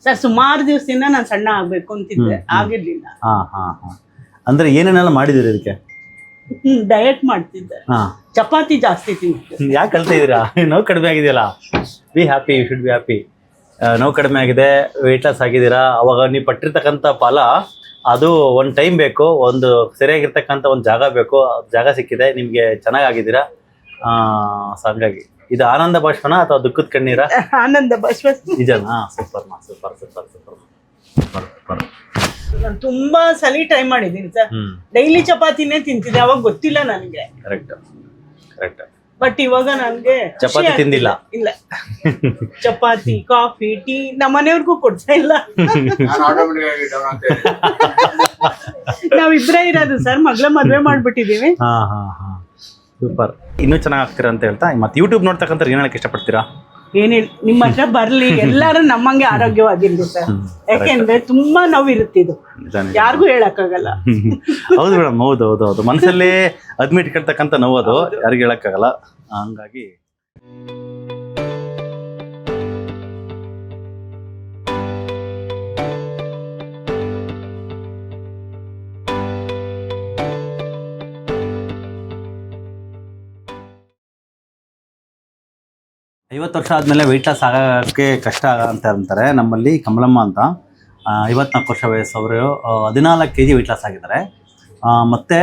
Sir ಸುಮಾರು ದಿವಸದಿಂದ ನಾನು ಸಣ್ಣ ಆಗ್ಬೇಕು ಅಂತಿದ್ದೆ, ಆಗಿರ್ಲಿಲ್ಲ. ಅಂದ್ರೆ ಏನೇನೆಲ್ಲ ಮಾಡಿದಿರಿ ಇದಕ್ಕೆ? ಡಯಟ್ ಮಾಡ್ತಿದ್ದೆ, ಚಪಾತಿ ಜಾಸ್ತಿ ತಿಂತಿದ್ದೆ. ಯಾಕೆ ಕಳ್ತಾ ಇದೀರಾ? ನೋವು ಕಡಿಮೆ ಆಗಿದೆಯಲ್ಲ, be happy, you should be happy. ನೋವು ಕಡಿಮೆ ಆಗಿದೆ, ವೆಯ್ಟ್ ಲಾಸ್ ಆಗಿದ್ದೀರಾ. ಅವಾಗ ನೀವು ಪಟ್ಟಿರ್ತಕ್ಕಂಥ ಫಲ ಅದು ಒಂದು ಟೈಮ್ ಬೇಕು, ಒಂದು ಸರಿಯಾಗಿರ್ತಕ್ಕಂಥ ಒಂದು ಜಾಗ ಬೇಕು, ಜಾಗ ಸಿಕ್ಕಿದೆ, ನಿಮಗೆ ಚೆನ್ನಾಗಿದ್ದೀರಾ. ಹಂಗಾಗಿ ಇದು ಆನಂದ ಭಾಷ್ಪನ ಅಥವಾ ದುಃಖದ ಕಣ್ಣೀರ? ಆನಂದ ಭಾಷ್ಪ. ನಿಜನಾ? Super super super super super. ನಾನು ತುಂಬಾ ಸಲ ಟ್ರೈ ಮಾಡಿದ್ದೀನಿ ಸರ್. ಡೈಲಿ ಚಪಾತಿನೇ ತಿಂತಿದ್ದೆ, ಅವಾಗ ಗೊತ್ತಿಲ್ಲ ನನಗೆ. Correct correct. ಬಟ್ ಇವಾಗ ನನ್ಗೆ ಚಪಾತಿ ತಿಂದಿಲ್ಲ? ಇಲ್ಲ, ಚಪಾತಿ, ಕಾಫಿ, ಟೀ ನಮ್ಮ ಮನೆಯವ್ರಿಗೂ ಕೊಡ್ತಾ ಇಲ್ಲ. ನಾವಿಬ್ರೇ ಇರೋದು ಸರ್, ಮಗಳ ಮದ್ವೆ ಮಾಡ್ಬಿಟ್ಟಿದೀವಿ. ಸೂಪರ್. ಇನ್ನೂ ಚೆನ್ನಾಗಿ ಆಗ್ತೀರಾ ಅಂತ ಹೇಳ್ತಾ, ಮತ್ತೆ ಯೂಟ್ಯೂಬ್ ನೋಡ್ತಕ್ಕಂಥ ಏನ್ ಹೇಳಕ್ ಇಷ್ಟಪಡ್ತೀರಾ? ಏನಿಲ್ಲ, ನಿಮ್ಮ ಹತ್ರ ಬರ್ಲಿ, ಎಲ್ಲಾರು ನಮ್ಮಂಗೆ ಆರೋಗ್ಯವಾಗಿರ್ಲಿ ಸರ್. ಯಾಕೆಂದ್ರೆ ತುಂಬಾ ನೋವಿರುತ್ತಿದ್ದು, ಯಾರಿಗೂ ಹೇಳಕ್ಕಾಗಲ್ಲ. ಹೌದು ಮೇಡಮ್, ಹೌದು ಹೌದು ಹೌದು. ಮನಸ್ಸಲ್ಲಿ ಅದ್ಮಿಟ್ ಕೇಳ್ತಕ್ಕಂಥ ನೋವು ಅದು ಯಾರಿಗೂ ಹೇಳಕ್ಕಾಗಲ್ಲ. ಹಂಗಾಗಿ ಐವತ್ತು ವರ್ಷ ಆದಮೇಲೆ ವೆಯ್ಟ್ ಲಾಸ್ ಆಗೋಕ್ಕೆ ಕಷ್ಟ ಅಂತ ಅಂತಾರೆ. ನಮ್ಮಲ್ಲಿ ಕಮಲಮ್ಮ ಅಂತ 54 ವರ್ಷ ವಯಸ್ಸವರು 14 kg ವೆಯ್ಟ್ ಲಾಸ್ ಆಗಿದ್ದಾರೆ. ಮತ್ತು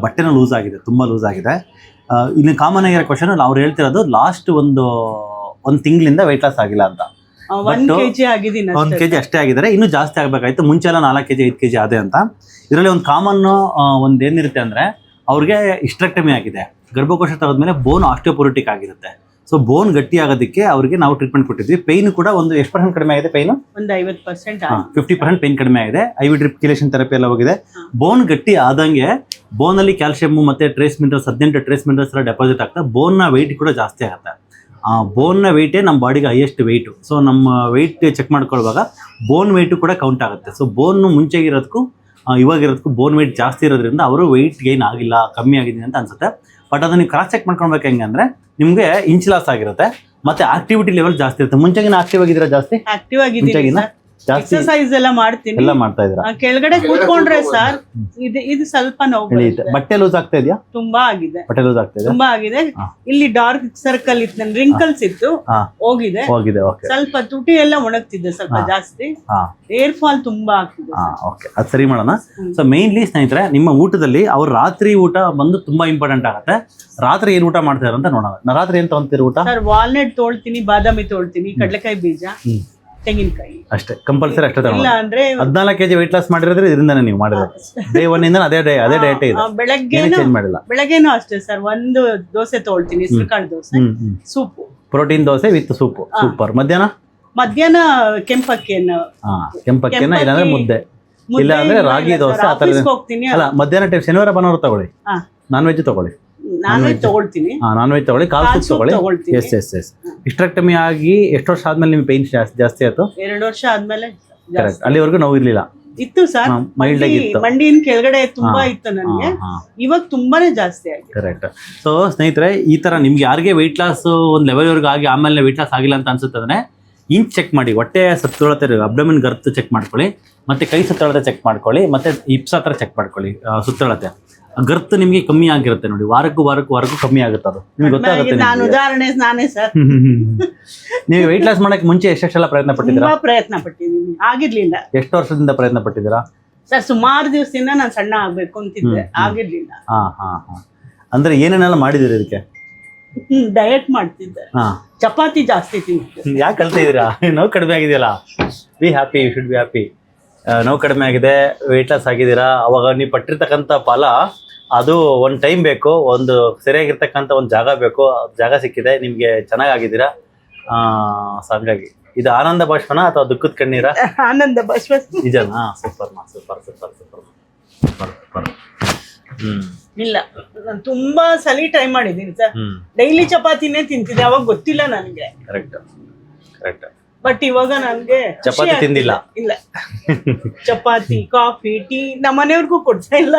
ಬಟ್ಟೆನೂ ಲೂಸ್ ಆಗಿದೆ, ತುಂಬ ಲೂಸ್ ಆಗಿದೆ. ಇನ್ನು ಕಾಮನ್ ಆಗಿರೋ ಕ್ವಶನ್, ಅವ್ರು ಹೇಳ್ತಿರೋದು ಲಾಸ್ಟ್ ಒಂದು ತಿಂಗಳಿಂದ ವೆಯ್ಟ್ ಲಾಸ್ ಆಗಿಲ್ಲ ಅಂತ. 1 kg ಅಷ್ಟೇ ಆಗಿದ್ದಾರೆ, ಇನ್ನೂ ಜಾಸ್ತಿ ಆಗಬೇಕಾಯ್ತು. ಮುಂಚೆ ಎಲ್ಲ 4 kg 5 kg ಆದೆ ಅಂತ. ಇದರಲ್ಲಿ ಒಂದು ಕಾಮನ್ ಒಂದು ಏನಿರುತ್ತೆ ಅಂದರೆ, ಅವ್ರಿಗೆ ಹಿಸ್ಟೆರೆಕ್ಟಮಿ ಆಗಿದೆ, ಗರ್ಭಕೋಶ ತೆಗೆದ್ಮೇಲೆ ಬೋನ್ ಆಸ್ಟಿಯೋಪೊರೋಟಿಕ್ ಆಗಿರುತ್ತೆ. ಸೊ ಬೋನ್ ಗಟ್ಟಿ ಆಗೋದಕ್ಕೆ ಅವ್ರಿಗೆ ನಾವು ಟ್ರೀಟ್ಮೆಂಟ್ ಕೊಟ್ಟಿದ್ವಿ. ಪೈನ್ ಕೂಡ ಒಂದು ಎಷ್ಟು % ಕಡಿಮೆ ಆಗಿದೆ? ಪೈನು ಒಂದು 50%, 50% ಪೈನ್ ಕಡಿಮೆ ಆಗಿದೆ. IV ಡ್ರಿಪ್ ಕಿಲೇಷನ್ ಥೆರಪಿ ಎಲ್ಲ ಹೋಗಿದೆ. ಬೋನ್ ಗಟ್ಟಿ ಆದಂಗೆ ಬೋನಲ್ಲಿ ಕ್ಯಾಲ್ಸಿಯಮ್ ಮತ್ತು ಟ್ರೇಸ್ ಮಿನರಲ್ಸ್ 18 ಟ್ರೇಸ್ ಮಿನರಲ್ಸ್ ಎಲ್ಲ ಡೆಪಾಸಿಟ್ ಆಗ್ತಾ ಬೋನ್ನ ವೆಯ್ಟ್ ಕೂಡ ಜಾಸ್ತಿ ಆಗುತ್ತೆ. ಬೋನ್ನ ವೆಯ್ಟೇ ನಮ್ಮ ಬಾಡಿಗೆ ಹೈಯೆಸ್ಟ್ ವೆಯ್ಟು. ಸೊ ನಮ್ಮ ವೆಯ್ಟ್ ಚೆಕ್ ಮಾಡ್ಕೊಳ್ಳುವಾಗ ಬೋನ್ ವೆಯ್ಟು ಕೂಡ ಕೌಂಟ್ ಆಗುತ್ತೆ. ಸೊ ಬೋನ್ನು ಮುಂಚೆಗಿರೋದಕ್ಕೂ ಇವಾಗಿರೋದಕ್ಕೂ ಬೋನ್ ವೆಯ್ಟ್ ಜಾಸ್ತಿ ಇರೋದ್ರಿಂದ ಅವರು ವೆಯ್ಟ್ ಗೈನ್ ಆಗಿಲ್ಲ, ಕಮ್ಮಿ ಆಗಿದೆ ಅಂತ ಅನ್ಸುತ್ತೆ. ಬಟ್ ಅದನ್ನ ನೀವು ಕ್ರಾಸ್ ಚೆಕ್ ಮಾಡ್ಕೊಳ್ಬೇಕು. ಹೆಂಗೆ ಅಂದರೆ, ನಿಮಗೆ ಇಂಚ್ ಲಾಸ್ ಆಗಿರುತ್ತೆ ಮತ್ತು ಆಕ್ಟಿವಿಟಿ ಲೆವೆಲ್ ಜಾಸ್ತಿ ಇರುತ್ತೆ. ಮುಂಚೆಗಿನ ಆಕ್ಟಿವ್ ಆಗಿದ್ದೀರಾ? ಜಾಸ್ತಿ ಆಕ್ಟಿವ್ ಆಗಿದ್ದೀನಿ, ಎಕ್ಸರ್ಸೈಸ್ ಎಲ್ಲ ಮಾಡ್ತೀನಿ. ಎಲ್ಲ ಮಾಡ್ತಾ ಇದ್ದೀರಾ? ಕೆಳಗಡೆ ಕೂತ್ಕೊಂಡ್ರೆ ಸರ್ ಇದು ಸ್ವಲ್ಪ ನೋವು. ಬಟ್ಟೆ ಲೂಸ್ ಆಗ್ತಾ ಇದೆಯಾ? ತುಂಬಾ ಆಗಿದೆ, ಬಟ್ಟೆ ಲೂಸ್ ಆಗ್ತಾ ಇದೆ, ತುಂಬಾ ಆಗಿದೆ. ಇಲ್ಲಿ ಡಾರ್ಕ್ ಸರ್ಕಲ್ ಇತ್ತು, ರಿಂಕಲ್ಸ್ ಇತ್ತು, ಹೋಗಿದೆ. ಸ್ವಲ್ಪ ತುಟಿ ಎಲ್ಲ ಒಣಗ್ತಿದೆ ಸ್ವಲ್ಪ ಜಾಸ್ತಿ, ಏರ್ ಫಾಲ್ ತುಂಬಾ ಆಗ್ತಿದೆ. ಓಕೆ, ಅದು ಸರಿ ಮಾಡೋಣ. ಸೊ ಮೇನ್ಲಿ ಸ್ನೇಹಿತರೆ, ನಿಮ್ಮ ಊಟದಲ್ಲಿ ಅವ್ರು ರಾತ್ರಿ ಊಟ ಬಂದು ತುಂಬಾ ಇಂಪಾರ್ಟೆಂಟ್ ಆಗುತ್ತೆ. ರಾತ್ರಿ ಏನ್ ಊಟ ಮಾಡ್ತಾರೆ ಅಂತ ನೋಡೋಣ. ರಾತ್ರಿ ಏನ್ ತಗೊಂತೀರಿ ಊಟ? ಸರ್ ವಾಲ್ನಟ್ ತೊಳ್ತೀನಿ, ಬಾದಾಮಿ ತೊಳ್ತೀನಿ, ಕಡಲೆಕಾಯಿ ಬೀಜ, ತೆಂಗಿನಕಾಯಿ ಅಷ್ಟೇ, ಕಂಪಲ್ಸರಿ ಅಷ್ಟೇ ತಗೊಳ್ಳಿ. ಇಲ್ಲ ಅಂದ್ರೆ 14 kg ವೆಯ್ಟ್ ಲಾಸ್ ಮಾಡಿರೋದ್ರೆ ಇದರಿಂದಾನೆ ನೀವು ಮಾಡಿರೋದು. ಡೇ 1 ಇಂದ ಅದೇ ಡಯಟ್ ಇದೆ. ಚೇಂಜ್ ಮಾಡಿಲ್ಲ. ಬೆಳಗ್ಗೆನೂ ಅಷ್ಟೇ ಸರ್, ಒಂದು ದೋಸೆ ತೊಳ್ತೀನಿ, ಹೆಸರುಕಾಳು dosa, soup, protein dosa with soup. Super. ಮಧ್ಯಾಹ್ನ ಕೆಂಪಕ್ಕಿಯನ್ನು ಇಲ್ಲಾಂದ್ರೆ ಮುದ್ದೆ, ಇಲ್ಲ ಅಂದ್ರೆ ರಾಗಿ ದೋಸೆ ಆ ಥರ. ಅಲ್ಲ, ಮಧ್ಯಾಹ್ನ ಟೈಮ್ ಶನಿವಾರ ಭಾನುವಾರ ತಗೊಳ್ಳಿ, ನಾನ್ ವೆಜ್ ತಗೊಳ್ಳಿ. ನಾನ್ ವೆಜ್ ತಗೊಳ್ತೀನಿ, ನಾನ್ ವೆಜ್ ತಗೊಳ್ಳಿ, ಕಾಲ್ ಸೂಪ್ ತಗೊಳ್ಳಿ. ಎಸ್. ಹಿಸ್ಟೆರೆಕ್ಟಮಿ ಆಗಿ ಎಷ್ಟು ವರ್ಷ ಆದ್ಮೇಲೆ ನಿಮ್ಗೆ ಪೈನ್ ಜಾಸ್ತಿ ಆಯ್ತು? 2 ವರ್ಷ ಆದ್ಮೇಲೆ. ಕರೆಕ್ಟ್. ಅಲ್ಲಿವರೆಗೂ ನೋವು ಇರ್ಲಿಲ್ಲ? ಇತ್ತು ಸರ್, ಮೈಲ್ಡ್ ಆಗಿತ್ತು. ಮಂಡಿನ ಕೆಳಗಡೆ ತುಂಬಾ ಇತ್ತು ನನಗೆ, ಇವಾಗ ತುಂಬಾನೇ ಜಾಸ್ತಿ ಆಗಿದೆ. ಕರೆಕ್ಟ್. ಸೊ ಸ್ನೇಹಿತರೆ, ಈ ತರ ನಿಮ್ಗೆ ಯಾರಿಗೆ ವೆಯ್ಟ್ ಲಾಸ್ ಒಂದು ಲೆವೆಲ್ ವರೆಗೂ ಆಗಿ ಆಮೇಲೆ ವೆಯ್ಟ್ ಲಾಸ್ ಆಗಿಲ್ಲ ಅಂತ ಅನ್ಸುತ್ತಂದ್ರೆ, ಇಂಚ್ ಚೆಕ್ ಮಾಡಿ, ಹೊಟ್ಟೆ ಸುತ್ತಳತೆ ಅಬ್ಡಮಿನ್ ಗರ್ತ್ ಚೆಕ್ ಮಾಡ್ಕೊಳ್ಳಿ, ಮತ್ತೆ ಕೈ ಸುತ್ತಳತೆ ಚೆಕ್ ಮಾಡ್ಕೊಳ್ಳಿ, ಮತ್ತೆ ಹಿಪ್ಸ್ ಹತ್ರ ಚೆಕ್ ಮಾಡ್ಕೊಳ್ಳಿ. ಸುತ್ತಳತೆ ಗರ್ತ್ ನಿಮ್ಗೆ ಕಮ್ಮಿ ಆಗಿರುತ್ತೆ ನೋಡಿ, ವಾರಕ್ಕೂ ಕಮ್ಮಿ ಆಗುತ್ತೆ. ಅದು ನಿಮ್ಗೆ ಗೊತ್ತಾಗುತ್ತೆ. ನಾನು ಉದಾಹರಣೆ ನಾನೇ ಸರ್. ನೀವು ವೆಯ್ಟ್ ಲಾಸ್ ಮಾಡಕ್ಕೆ ಮುಂಚೆ ಎಷ್ಟೆಲ್ಲ ಪ್ರಯತ್ನ ಪಟ್ಟಿದ್ದೀರಾ? ಪ್ರಯತ್ನ ಪಟ್ಟಿದ್ದೀನಿ, ಆಗಿರ್ಲಿಲ್ಲ. ಎಷ್ಟು ವರ್ಷದಿಂದ ಪ್ರಯತ್ನ ಪಟ್ಟಿದ್ದೀರಾ? ಸರ್ ಸುಮಾರು ದಿವಸದಿಂದ ನಾನು ಸಣ್ಣ ಆಗ್ಬೇಕು ಅಂತಿದ್ದೆ, ಆಗಿರ್ಲಿಲ್ಲ. ಅಂದ್ರೆ ಏನೇನೆಲ್ಲ ಮಾಡಿದಿರಿ ಇದಕ್ಕೆ? ಡಯಟ್ ಮಾಡ್ತಿದ್ದೆ, ಚಪಾತಿ ಜಾಸ್ತಿ ತಿಂತಿದ್ದೆ. ಯಾಕೆ ಕಳ್ತಾ ಇದೀರಾ? ನೋವು ಕಡಿಮೆ ಆಗಿದೆಯಲ್ಲ, be happy, you should be happy. ನೋವು ಕಡಿಮೆ ಆಗಿದೆ, ವೆಯ್ಟ್ ಲಾಸ್ ಆಗಿದ್ದೀರಾ. ಅವಾಗ ನೀವು ಪಟ್ಟಿರ್ತಕ್ಕಂಥ ಫಲ ಅದು ಒಂದು ಟೈಮ್ ಬೇಕು, ಒಂದು ಸರಿಯಾಗಿರ್ತಕ್ಕಂಥ ಒಂದು ಜಾಗ ಬೇಕು, ಜಾಗ ಸಿಕ್ಕಿದೆ, ನಿಮಗೆ ಚೆನ್ನಾಗಿದ್ದೀರಾ. ಹಂಗಾಗಿ ಇದು ಆನಂದ ಭಾಷ್ಪನ ಅಥವಾ ದುಃಖದ ಕಣ್ಣೀರ? ಆನಂದ ಭಾಷ್ಪ. ನಿಜನಾ? Super super super super super. ಇಲ್ಲ, ನಾನು ತುಂಬಾ ಸಲ ಟ್ರೈ ಮಾಡಿದ್ದೀನಿ ಸರ್. ಡೈಲಿ ಚಪಾತಿನೇ ತಿಂತಿದ್ದೆ, ಅವಾಗ ಗೊತ್ತಿಲ್ಲ ನನಗೆ. Correct correct. ಬಟ್ ಇವಾಗ ನನ್ಗೆ ಚಪಾತಿ ತಿಂದಿಲ್ಲ? ಇಲ್ಲ, ಚಪಾತಿ, ಕಾಫಿ, ಟೀ ನಮ್ಮ ಮನೆಯವ್ರಿಗೂ ಕೊಡ್ತಾ ಇಲ್ಲ.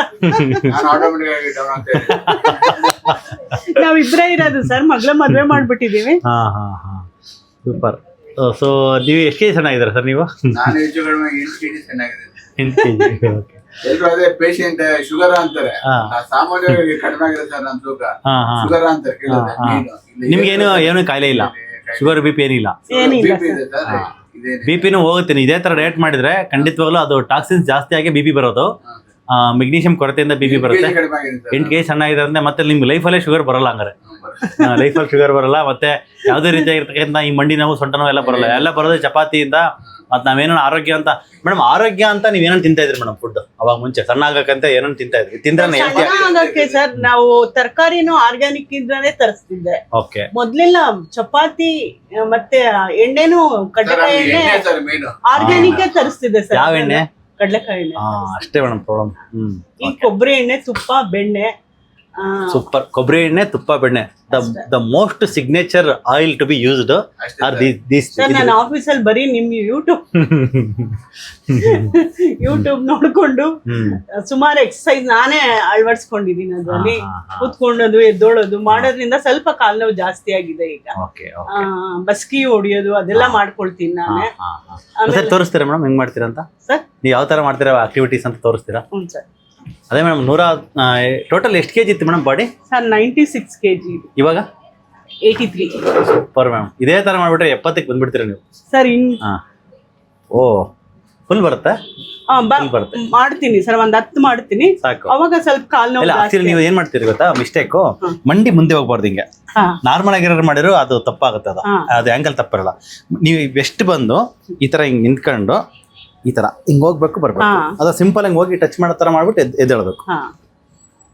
ನಾವಿಬ್ರೇ ಇರೋದು ಸರ್, ಮಗಳ ಮದ್ವೆ ಮಾಡ್ಬಿಟ್ಟಿದೀವಿ. ಸೂಪರ್. ಸೊ ನೀವು ಎಷ್ಟು ಕೆಜಿ ಚೆನ್ನಾಗಿದ್ದೀರಾ ಸರ್ ನೀವು? ನಾನು ಹೆಚ್ಚು ಕಡಿಮೆ 8 kg ಚೆನ್ನಾಗಿದೆ. 8 ಕೆಜಿ. ಓಕೆ. ಎಲ್ರು ಅದೇ ಪೇಷಂಟ್ ಶುಗರ್ ಅಂತಾರೆ. ಸಾಮಾನ್ಯವಾಗಿ ಕಡಿಮೆ ಆಗಿದೆ ಸರ್ ನನ್ನ ತೂಕ. ಶುಗರ್ ಅಂತಾರೆ ಕೇಳಿದ್ರೆ. ನಿಮ್ಗೇನು ಏನು ಕಾಯಿಲೆ ಇಲ್ಲ, ಶುಗರ್ ಬಿ ಪಿ ಏನಿಲ್ಲ? BP ಇದೆ ಸರ್. ಬಿ ಪಿನೂ ಹೋಗುತ್ತೆ. ಇದೇ ತರ ಡಯಟ್ ಮಾಡಿದ್ರೆ ಖಂಡಿತವಾಗ್ಲೂ ಅದು ಟಾಕ್ಸಿನ್ಸ್ ಜಾಸ್ತಿ ಆಗಿ ಬಿ ಪಿ ಬರೋದು. ಮೆಗ್ನೀಷಿಯಂ ಕೊರತೆಯಿಂದ ಬಿ ಪಿ ಬರುತ್ತೆ. 8 ಕೆಜಿ ಚೆನ್ನಾಗಿದೆ ಅಂದ್ರೆ ಮತ್ತೆ ನಿಮ್ಗೆ ಲೈಫಲ್ಲೇ ಶುಗರ್ ಬರಲ್ಲ. ಹಂಗಾರೆ ಲೈಫಲ್ಲಿ ಶುಗರ್ ಬರಲ್ಲ, ಮತ್ತೆ ಯಾವುದೇ ರೀತಿಯಾಗಿರ್ತಕ್ಕಂಥ ಈ ಮಂಡಿ ನೋವು ಸೊಂಟ ನೋವು ಎಲ್ಲ ಬರಲ್ಲ. ಎಲ್ಲ ಬರೋದು ಚಪಾತಿಯಿಂದ. ಮತ್ತೆ ನಾವೇನೋ ಆರೋಗ್ಯ ಅಂತ ಮೇಡಮ್, ಆರೋಗ್ಯ ಅಂತ ನೀವ್ ಏನೇನು ತಿಂತಾ ಇದ್ರಿ ಮೇಡಮ್ ಫುಡ್ ಅವಾಗ ಮುಂಚೆ ಸಣ್ಣ ಆಗಕ್ಕಂತ ಏನೇನು ತಿಂತಾ ಇದ್ರಿ? ತಿಂದ್ರೆ ಸರ್ ನಾವು ತರಕಾರಿನೂ ಆರ್ಗ್ಯಾನಿಕ್ ಇಂದಾನೆ ತರಿಸ್ತಿದ್ದೆ. ಓಕೆ. ಮೊದ್ಲೆಲ್ಲ ಚಪಾತಿ ಮತ್ತೆ ಎಣ್ಣೆನು ಕಡಲೆಕಾಯಿ ಎಣ್ಣೆ ಆರ್ಗ್ಯಾನಿಕ್ ತರಿಸ್ತಿದ್ದೆ ಸರ್. ಯಾವ ಎಣ್ಣೆ? ಕಡಲೆಕಾಯಿ ಎಣ್ಣೆ. ಅಷ್ಟೇ ಮೇಡಮ್ ಪ್ರಾಬ್ಲಮ್. ಈ ಕೊಬ್ಬರಿ ಎಣ್ಣೆ, ತುಪ್ಪ, ಬೆಣ್ಣೆ. ಸೂಪರ್. ಕೊಬ್ಬರಿ ಎಣ್ಣೆ, ತುಪ್ಪ, ಬೆಣ್ಣೆ, the most signature oil to be used are these. Sir ನಾನು ಆಫೀಸಲ್ಲಿ ಬರೀ ನಿಮ್ ಯೂಟ್ಯೂಬ್ ನೋಡ್ಕೊಂಡು ಸುಮಾರು ಎಕ್ಸರ್ಸೈಸ್ ನಾನೇ ಅಳವಡಿಸ್ಕೊಂಡಿದೀನಿ. ಅದರಲ್ಲಿ ಕೂತ್ಕೊಳ್ಳೋದು, ಎದ್ದೋಳೋದು ಮಾಡೋದ್ರಿಂದ ಸ್ವಲ್ಪ ಕಾಲ್ ನೋವು ಜಾಸ್ತಿ ಆಗಿದೆ ಈಗ. ಬಸ್ಕಿ ಹೊಡಿಯೋದು ಅದೆಲ್ಲ ಮಾಡ್ಕೊಳ್ತೀನಿ ನಾನೇ. ತೋರಿಸ್ತೀರಾ ಮೇಡಮ್ ಹೆಂಗ್ ಮಾಡ್ತೀರಾ ಅಂತ? ಸರ್ ನೀವು ಯಾವ ತರ ಮಾಡ್ತೀರಾ ಆಕ್ಟಿವಿಟೀಸ್ ಅಂತ ತೋರಿಸ್ತೀರಾ? ಹ್ಞೂ ಸರ್. ಅದೇ ಮೇಡಮ್, ಟೋಟಲ್ ಎಷ್ಟು ಕೆಜಿ ಇತ್ತು ಮೇಡಮ್ ಬಾಡಿ? Sir 96 kg. ಇವಾಗ 83. Super ma'am. ಇದೇ ತರ ಮಾಡ್ಬಿಟ್ರೆ 70ಕ್ಕೆ ಬಂದ್ಬಿಡ್ತೀರಾ ನೀವು ಸರ್? ಓ ಫುಲ್ ಬರುತ್ತೆ? ಮಾಡ್ತೀನಿ ಸರ್, ಒಂದ್ 10 ಮಾಡ್ತೀನಿ ಸಾಕು. ಅವಾಗ ಸ್ವಲ್ಪ ಕಾಲ್ ನೋವು. ಆಕ್ಚುಲಿ ನೀವು ಏನ್ ಮಾಡ್ತೀರಿ ಗೊತ್ತಾ ಮಿಸ್ಟೇಕು? ಮಂಡಿ ಮುಂದೆ ಹೋಗ್ಬಾರ್ದು. ಹಿಂಗೆ ನಾರ್ಮಲ್ ಆಗಿರೋ ಮಾಡಿರೋ ಅದು ತಪ್ಪಾಗುತ್ತೆ. ಅದು ಆಂಗಲ್ ತಪ್ಪಿರಲ್ಲ. ನೀವು ಬೆಸ್ಟ್ ಬಂದು ಈ ತರ ಹಿಂಗ್ ನಿಂತ್ಕೊಂಡು ಈ ತರ ಹಿಂಗ್ ಹೋಗ್ಬೇಕು, ಬರ್ಬೇಕು. ಅದ ಸಿಂಪಲ್ ಹಿಂಗ್ ಹೋಗಿ ಟಚ್ ಮಾಡೋ ತರ ಮಾಡ್ಬಿಟ್ಟು ಎದ್ದೇಳಬೇಕು.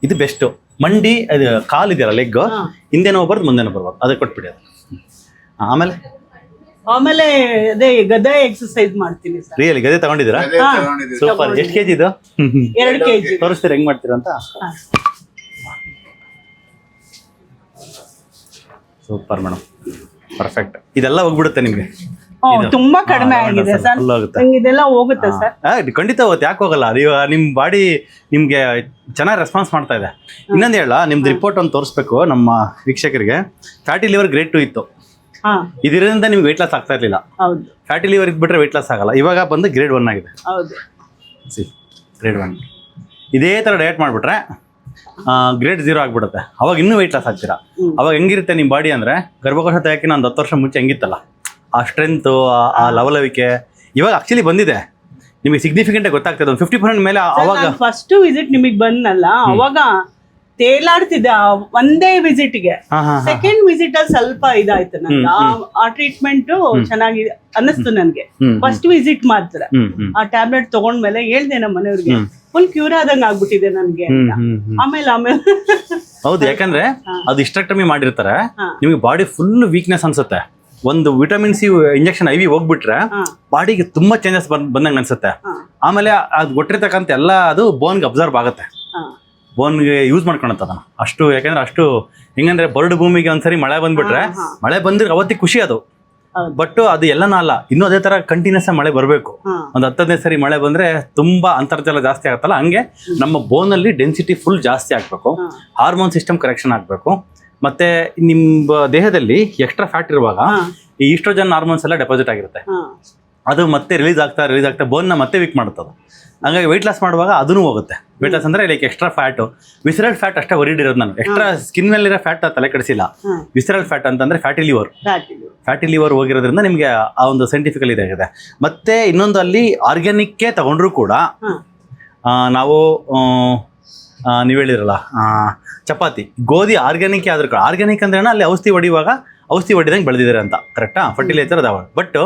ಇದು ಬೆಸ್ಟ್. ಮಂಡಿ ಅದು ಕಾಲ್ ಇದೆಯಲ್ಲ, ಲೆಗ್ ಹಿಂದೆ ಹೋಗ್ಬಾರ್ದು, ಮುಂದೆ ಬರ್ಬಾರ್ದು. ಅದಕ್ಕೆ ಕೊಟ್ಬಿಡಿ ಅದು. ಆಮೇಲೆ ಅದೇ ಗದೆ ಎಕ್ಸರ್ಸೈಸ್ ಮಾಡ್ತೀನಿ ಸರ್. ರಿಯಲಿ ಗದೆ ತಗೊಂಡಿದ್ದೀರಾ? ಸೂಪರ್. ಎಷ್ಟು ಕೆಜಿ ಇದು? 2 kg. ತೋರಿಸ್ತೀರಾ ಹೆಂಗ್ ಮಾಡ್ತೀರಾ ಅಂತ? Super madam, perfect. ಇದೆಲ್ಲ ಹೋಗ್ಬಿಡುತ್ತೆ ನಿಮ್ಗೆ? ತುಂಬಾ ಕಡಿಮೆ ಆಗಿದೆ ಸರ್. ಇದೆಲ್ಲ ಹೋಗುತ್ತೆ ಸರ್? ಖಂಡಿತ ಹೋಗುತ್ತೆ. ಯಾಕೆ ಹೋಗಲ್ಲ? ನಿಮ್ ಬಾಡಿ ನಿಮ್ಗೆ ಚೆನ್ನಾಗಿ ರೆಸ್ಪಾನ್ಸ್ ಮಾಡ್ತಾ ಇದೆ. ಇನ್ನೊಂದು ಹೇಳ, ನಿಮ್ದು ರಿಪೋರ್ಟ್ ಒಂದು ತೋರಿಸ್ಬೇಕು ನಮ್ಮ ವೀಕ್ಷಕರಿಗೆ. ಫ್ಯಾಟಿ ಲಿವರ್ ಗ್ರೇಡ್ 2 ಇತ್ತು. ಇದರಿಂದ ನಿಮ್ಗೆ ವೆಯ್ಟ್ ಲಾಸ್ ಆಗ್ತಾ ಇರ್ಲಿಲ್ಲ. ಫ್ಯಾಟಿ ಲಿವರ್ ಇದ್ಬಿಟ್ರೆ ವೆಯ್ಟ್ ಲಾಸ್ ಆಗಲ್ಲ. ಇವಾಗ ಬಂದು ಗ್ರೇಡ್ 1 ಆಗಿದೆ. ಗ್ರೇಡ್ 1. ಇದೇ ತರ ಡಯಟ್ ಮಾಡ್ಬಿಟ್ರೆ ಗ್ರೇಡ್ 0 ಆಗ್ಬಿಡುತ್ತೆ. ಅವಾಗ ಇನ್ನೂ ವೆಯ್ಟ್ ಲಾಸ್ ಆಗ್ತೀರಾ. ಅವಾಗ ಹೆಂಗಿರುತ್ತೆ ನಿಮ್ಮ ಬಾಡಿ ಅಂದ್ರೆ, ಗರ್ಭಕೋಶ ತೆಗೆಯಕ್ಕೆ ನಾನು 10 ವರ್ಷ ಮುಂಚೆ ಹೆಂಗಿತ್ತಲ್ಲ, ಆ ಸ್ಟ್ರೆಂತ್, ಆ ಲವಲವಿಕೆ ಇವಾಗ ಆಕ್ಚುಲಿ ಬಂದಿದೆ. ನಿಮಗೆ ಸಿಗ್ನಿಫಿಕೆಂಟ್ ಗೊತ್ತಾಗ್ತದೆ. ಒಂದು 50% ಮೇಲೆ. ಅವಾಗ ಫಸ್ಟ್ ವಿಸಿಟ್ ನಿಮಗೆ ಬಂದಲ್ಲ, ಅವಾಗ ತೇಲಾಡ್ತಿದ್ದೆ ಒಂದೇ ವಿಸಿಟ್ಗೆ. ಸೆಕೆಂಡ್ ವಿಸಿಟ್ ಅಲ್ಲಿ ಸ್ವಲ್ಪ ಇದಾಯ್ತು ನನ್ಗೆ. ಆ ಟ್ರೀಟ್ಮೆಂಟ್ ಚೆನ್ನಾಗಿ ಅನ್ನಿಸ್ತು ನನ್ಗೆ ಫಸ್ಟ್ ವಿಸಿಟ್ ಮಾತ್ರ. ಆ ಟ್ಯಾಬ್ಲೆಟ್ ತಗೊಂಡ್ಮೇಲೆ ಹೇಳ್ದೆ ನಮ್ಮ ಮನೆಯವ್ರಿಗೆ, ಫುಲ್ ಕ್ಯೂರ್ ಆದಂಗ ಆಗ್ಬಿಟ್ಟಿದೆ ನನ್ಗೆ. ಆಮೇಲೆ ಹೌದು, ಯಾಕಂದ್ರೆ ಅದು ಹಿಸ್ಟೆಕ್ಟಮಿ ಮಾಡಿರ್ತಾರೆ. ನಿಮಗೆ ಬಾಡಿ ಫುಲ್ ವೀಕ್ನೆಸ್ ಅನ್ಸುತ್ತೆ. ಒಂದು ವಿಟಮಿನ್ ಸಿ ಇಂಜೆಕ್ಷನ್ IV ಹೋಗ್ಬಿಟ್ರೆ ಬಾಡಿಗೆ ತುಂಬಾ ಚೇಂಜಸ್ ಬಂದಂಗೆ ಅನ್ಸುತ್ತೆ. ಆಮೇಲೆ ಅದು ಕೊಟ್ಟಿರ್ತಕ್ಕಂಥ ಎಲ್ಲ ಅದು ಬೋನ್ಗೆ ಅಬ್ಸರ್ವ್ ಆಗುತ್ತೆ, ಬೋನ್ಗೆ ಯೂಸ್ ಮಾಡ್ಕೊಳತ್ತ ಅದನ್ನ ಅಷ್ಟು. ಯಾಕಂದ್ರೆ ಅಷ್ಟು ಹೆಂಗಂದ್ರೆ ಬರಡು ಭೂಮಿಗೆ ಒಂದ್ಸರಿ ಮಳೆ ಬಂದ್ಬಿಟ್ರೆ, ಮಳೆ ಬಂದ್ರೆ ಅವತ್ತಿಗೆ ಖುಷಿ ಅದು. ಬಟ್ ಅದು ಎಲ್ಲನೂ ಅಲ್ಲ, ಇನ್ನೂ ಅದೇ ತರ ಕಂಟಿನ್ಯೂಸ್ ಮಳೆ ಬರಬೇಕು. ಒಂದು 10-15 ಸರಿ ಮಳೆ ಬಂದ್ರೆ ತುಂಬಾ ಅಂತರ್ಜಲ ಜಾಸ್ತಿ ಆಗುತ್ತಲ್ಲ, ಹಂಗೆ ನಮ್ಮ ಬೋನಲ್ಲಿ ಡೆನ್ಸಿಟಿ ಫುಲ್ ಜಾಸ್ತಿ ಆಗ್ಬೇಕು. ಹಾರ್ಮೋನ್ ಸಿಸ್ಟಮ್ ಕರೆಕ್ಷನ್ ಆಗ್ಬೇಕು. ಮತ್ತೆ ನಿಮ್ಮ ದೇಹದಲ್ಲಿ ಎಕ್ಸ್ಟ್ರಾ ಫ್ಯಾಟ್ ಇರುವಾಗ ಈ ಈಸ್ಟ್ರೋಜನ್ ಹಾರ್ಮೋನ್ಸ್ ಎಲ್ಲ ಡೆಪಾಸಿಟ್ ಆಗಿರುತ್ತೆ. ಅದು ಮತ್ತೆ ರಿಲೀಸ್ ಆಗ್ತಾ ಬೋನ್ನ ಮತ್ತೆ ವೀಕ್ ಮಾಡುತ್ತೆ. ಹಂಗಾಗಿ ವೆಯ್ಟ್ ಲಾಸ್ ಮಾಡುವಾಗ ಅದೂ ಹೋಗುತ್ತೆ. ವೆಯ್ಟ್ ಲಾಸ್ ಅಂದ್ರೆ like extra fat, visceral fat ಅಷ್ಟೇ ವರಿಡ್ ಇರೋದು. ನಾನು ಎಕ್ಸ್ಟ್ರಾ ಸ್ಕಿನ್ ಮೇಲಿರೋ ಫ್ಯಾಟ್ ತಲೆ ಕೆಡಿಸಿಲ್ಲ. ವಿಸರಲ್ ಫ್ಯಾಟ್ ಅಂತಂದ್ರೆ ಫ್ಯಾಟಿ ಲಿವರ್ ಹೋಗಿರೋದ್ರಿಂದ ನಿಮಗೆ ಆ ಒಂದು ಸೈಂಟಿಫಿಕಲ್ ಇದಾಗಿದೆ. ಮತ್ತೆ ಇನ್ನೊಂದು, ಅಲ್ಲಿ ಆರ್ಗ್ಯಾನಿಕ್ಕೇ ತಗೊಂಡ್ರು ಕೂಡ ನಾವು ನೀವು ಹೇಳಿರಲ್ಲ ಚಪಾತಿ, ಗೋಧಿ ಆರ್ಗ್ಯಾನಿಕ್ ಆದ್ರೂ ಕೂಡ, ಆರ್ಗ್ಯಾನಿಕ್ ಅಂದ್ರೆ ಅಲ್ಲಿ ಔಷಧಿ ಹೊಡಿದಂಗೆ ಬೆಳೆದಿದ್ದಾರೆ ಅಂತ. ಕರೆಕ್ಟಾ? ಫರ್ಟಿಲೈಸರ್ ಅದಾವ. But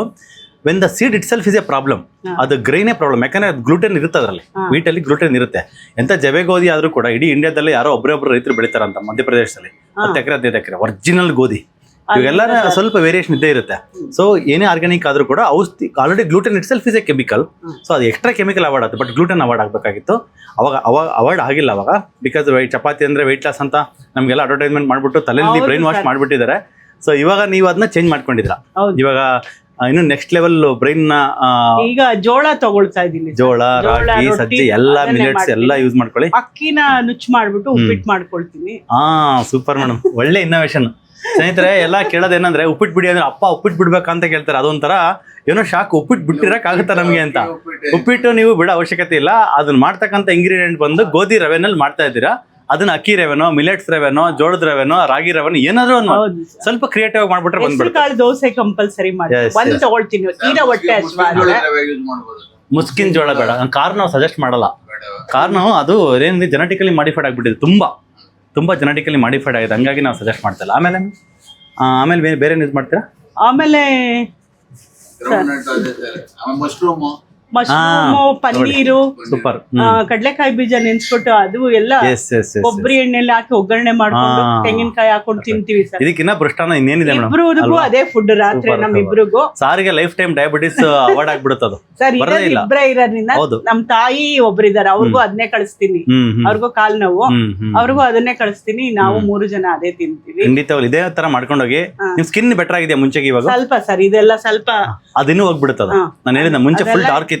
when the seed it self is A problem. ಅದು ಗ್ರೈನೇ ಪ್ರಾಬ್ಲಮ್. ಯಾಕಂದ್ರೆ ಗ್ಲೂಟೆನ್ ಇರುತ್ತೆ ಅದರಲ್ಲಿ, ವೀಟಲ್ಲಿ ಗ್ಲೂಟೆನ್ ಇರುತ್ತೆ. ಎಂತ ಜವೆ ಗೋಧಿ ಆದ್ರೂ ಕೂಡ ಇಡೀ ಇಂಡಿಯಾದಲ್ಲಿ ಯಾರೋ ಒಬ್ಬರೊಬ್ಬರು ರೈತರು ಬೆಳಿತಾರಂತ ಮಧ್ಯಪ್ರದೇಶದಲ್ಲಿ 10 ಎಕರೆ 15 ಎಕರೆ ಒರಿಜಿನಲ್ ಗೋಧಿ. ಇವೆಲ್ಲ ಸ್ವಲ್ಪ ವೇರಿಯೇಷನ್ ಇದ್ದೇ ಇರುತ್ತೆ. ಸೊ ಏನೇ ಆರ್ಗ್ಯಾನಿಕ್ ಆದ್ರೂ ಕೂಡ ಔಷಧಿ already gluten it self is A chemical. So ಅದು ಎಕ್ಸ್ಟ್ರಾ ಕೆಮಿಕಲ್ ಅವಾಯ್ಡ್ ಆಗುತ್ತೆ. ಬಟ್ ಗ್ಲೂಟೆನ್ ಅವಾಯ್ಡ್ ಆಗಬೇಕಾಗಿತ್ತು. ಅವಾಗ ಅವಾಯ್ಡ್ ಆಗಿಲ್ಲ ಅವಾಗ. ಬಿಕಾಸ್ ಚಪಾತಿ ಅಂದ್ರೆ ವೆಯ್ಟ್ ಲಾಸ್ ಅಂತ ನಮಗೆಲ್ಲ ಅಡ್ವರ್ಟೈಸ್ಮೆಂಟ್ ಮಾಡ್ಬಿಟ್ಟು ತಲೆಯಲ್ಲಿ ಬ್ರೈನ್ ವಾಶ್ ಮಾಡ್ಬಿಟ್ಟಿದ್ದಾರೆ. ಸೊ ಇವಾಗ ನೀವು ಅದನ್ನ ಚೇಂಜ್ ಮಾಡ್ಕೊಂಡಿದ್ರ. ಇವಾಗ ಇನ್ನು ನೆಕ್ಸ್ಟ್ ಲೆವೆಲ್ ಬ್ರೈನ್ ನ ಈಗ ಜೋಳ ತಗೊಳ್ತಾ ಇದೀನಿ. ಜೋಳ, ರಾಗಿ, ಸಜ್ಜೆ ಎಲ್ಲ ಮಿಲೆಟ್ಸ್ ಎಲ್ಲ ಯೂಸ್ ಮಾಡ್ಕೊಳ್ಳಿ. ಅಕ್ಕಿನ ನುಚ್ಚು ಮಾಡ್ಬಿಟ್ಟು ಉಪ್ಪಿಟ್ಟು ಮಾಡ್ಕೊಳ್ತೀನಿ. ಸೂಪರ್ ಮೇಡಮ್, ಒಳ್ಳೆ ಇನ್ನೋವೇಷನ್. ಸ್ನೇಹಿತರೆ ಎಲ್ಲ ಕೇಳೋದೇನಂದ್ರೆ ಉಪ್ಪಿಟ್ಟು ಬಿಡಿ ಅಂದ್ರೆ ಅಪ್ಪ ಉಪ್ಪಿಟ್ಟು ಬಿಡ್ಬೇಕಂತ ಕೇಳ್ತಾರೆ. ಅದೊಂಥರ ಏನೋ ಶಾಕ್, ಉಪ್ಪಿಟ್ಟು ಬಿಟ್ಟಿರಕ್ ಆಗುತ್ತಾ ನಮ್ಗೆ ಅಂತ. ಉಪ್ಪಿಟ್ಟು ನೀವು ಬಿಡೋ ಅವಶ್ಯಕತೆ ಇಲ್ಲ. ಅದನ್ನ ಮಾಡ್ತಕ್ಕಂಥ ಇಂಗ್ರೀಡಿಯೆಂಟ್ ಬಂದು ಗೋಧಿ ರವೆನಲ್ಲಿ ಮಾಡ್ತಾ ಇದ್ದೀರಾ. ಅದನ್ನ ಅಕ್ಕಿ ರವೆನೋ, ಮಿಲೆಟ್ಸ್ ರವೆನೋ, ಜೋಳದ ರವೆನೋ, ರಾಗಿ ರವೆನೋ ಏನಾದ್ರು ಒಂದು ಸ್ವಲ್ಪ ಕ್ರಿಯೇಟಿವ್ ಆಗಿ ಮಾಡ್ಬಿಟ್ರೆ ಬಂದ್ಬಿಡುತ್ತೆ. ದೋಸೆ ಕಂಪಲ್ಸರಿ ಮಾಡಿ ಒಂದ್ ತಗೊಳ್ತೀನಿ. ತೀರಾ ಹೊಟ್ಟೆ ಹಸ್ವಾ ಮುಸ್ಕಿನ್ ಜೋಳ ಬೇಡ. ಕಾರ್ ನಾವು ಸಜೆಸ್ಟ್ ಮಾಡಲ್ಲ. ಕಾರಣ ಅದು ಏನಿದೆ ಜೆನೆಟಿಕಲಿ ಮಾಡಿಫೈಡ್ ಆಗ್ಬಿಟ್ಟಿದೆ. ತುಂಬಾ ಜೆನೆಟಿಕಲಿ ಮಾಡಿಫೈಡ್ ಆಗಿದೆ, ಹಂಗಾಗಿ ನಾವು ಸಜೆಸ್ಟ್ ಮಾಡ್ತಾ ಇಲ್ಲ. ಆಮೇಲೆ ಬೇರೆ ಯೂಸ್ ಮಾಡ್ತೀರಾ? ಆಮೇಲೆ ಮಶ್ರೂಮ್, ಪನ್ನೀರು, ಸೂಪರ್. ಕಡ್ಲೆಕಾಯಿ ಬೀಜ ನೆನ್ಸ್ಬಿಟ್ಟು ಅದು ಎಲ್ಲ ಕೊಬ್ಬರಿ ಎಣ್ಣೆಲಿ ಹಾಕಿ ಒಗ್ಗರಣೆ ಮಾಡ್ಕೊಂಡು ತೆಂಗಿನಕಾಯಿ ಹಾಕೊಂಡು ತಿಂತೀವಿ ಸರ್. ಇದಕ್ಕಿನ್ನ ಭ್ರಷ್ಟಾನ ಇನ್ನೇನಿದೆ ಮೇಡಮ್? ಇಬ್ರಿಗೂ ಅದೇ ಫುಡ್ ರಾತ್ರಿ ನಮ್ಮಿಬ್ರಿಗೂ. ಸಾರಿಗೆ ಲೈಫ್ ಟೈಮ್ ಡಯಾಬಿಟಿಸ್ ಅವಾಯ್ಡ್ ಆಗ್ಬಿಡುತ್ತದು ಸರ್. ಇಬ್ಬರೇ ಇರೋದ್ರಿಂದ ನಮ್ ತಾಯಿ ಒಬ್ರಿದಾರೆ, ಅವ್ರಿಗೂ ಅದನ್ನೇ ಕಳಿಸ್ತೀನಿ. ಅವ್ರಿಗೂ ಕಾಲ್ ನೋವು, ಅವ್ರಿಗೂ ಅದನ್ನೇ ಕಳಿಸ್ತೀನಿ. ನಾವು 3 ಜನ ಅದೇ ತಿಂತೀವಿ. ಖಂಡಿತವಾಗ್ಲು ಇದೇ ತರ ಮಾಡ್ಕೊಂಡೋಗಿ. ನಿಮ್ ಸ್ಕಿನ್ ಬೆಟರ್ ಆಗಿದೆ ಮುಂಚೆಗೆ? ಇವಾಗ ಸ್ವಲ್ಪ ಸರ್ ಇದೆಲ್ಲ ಸ್ವಲ್ಪ ಅದಿನ್ನೂ ಹೋಗ್ಬಿಡುತ್ತದ. ನಾನು ಹೇಳಿದ ಮುಂಚೆ ಫುಲ್ ಡಾರ್ಕ್ ಇತ್ತು,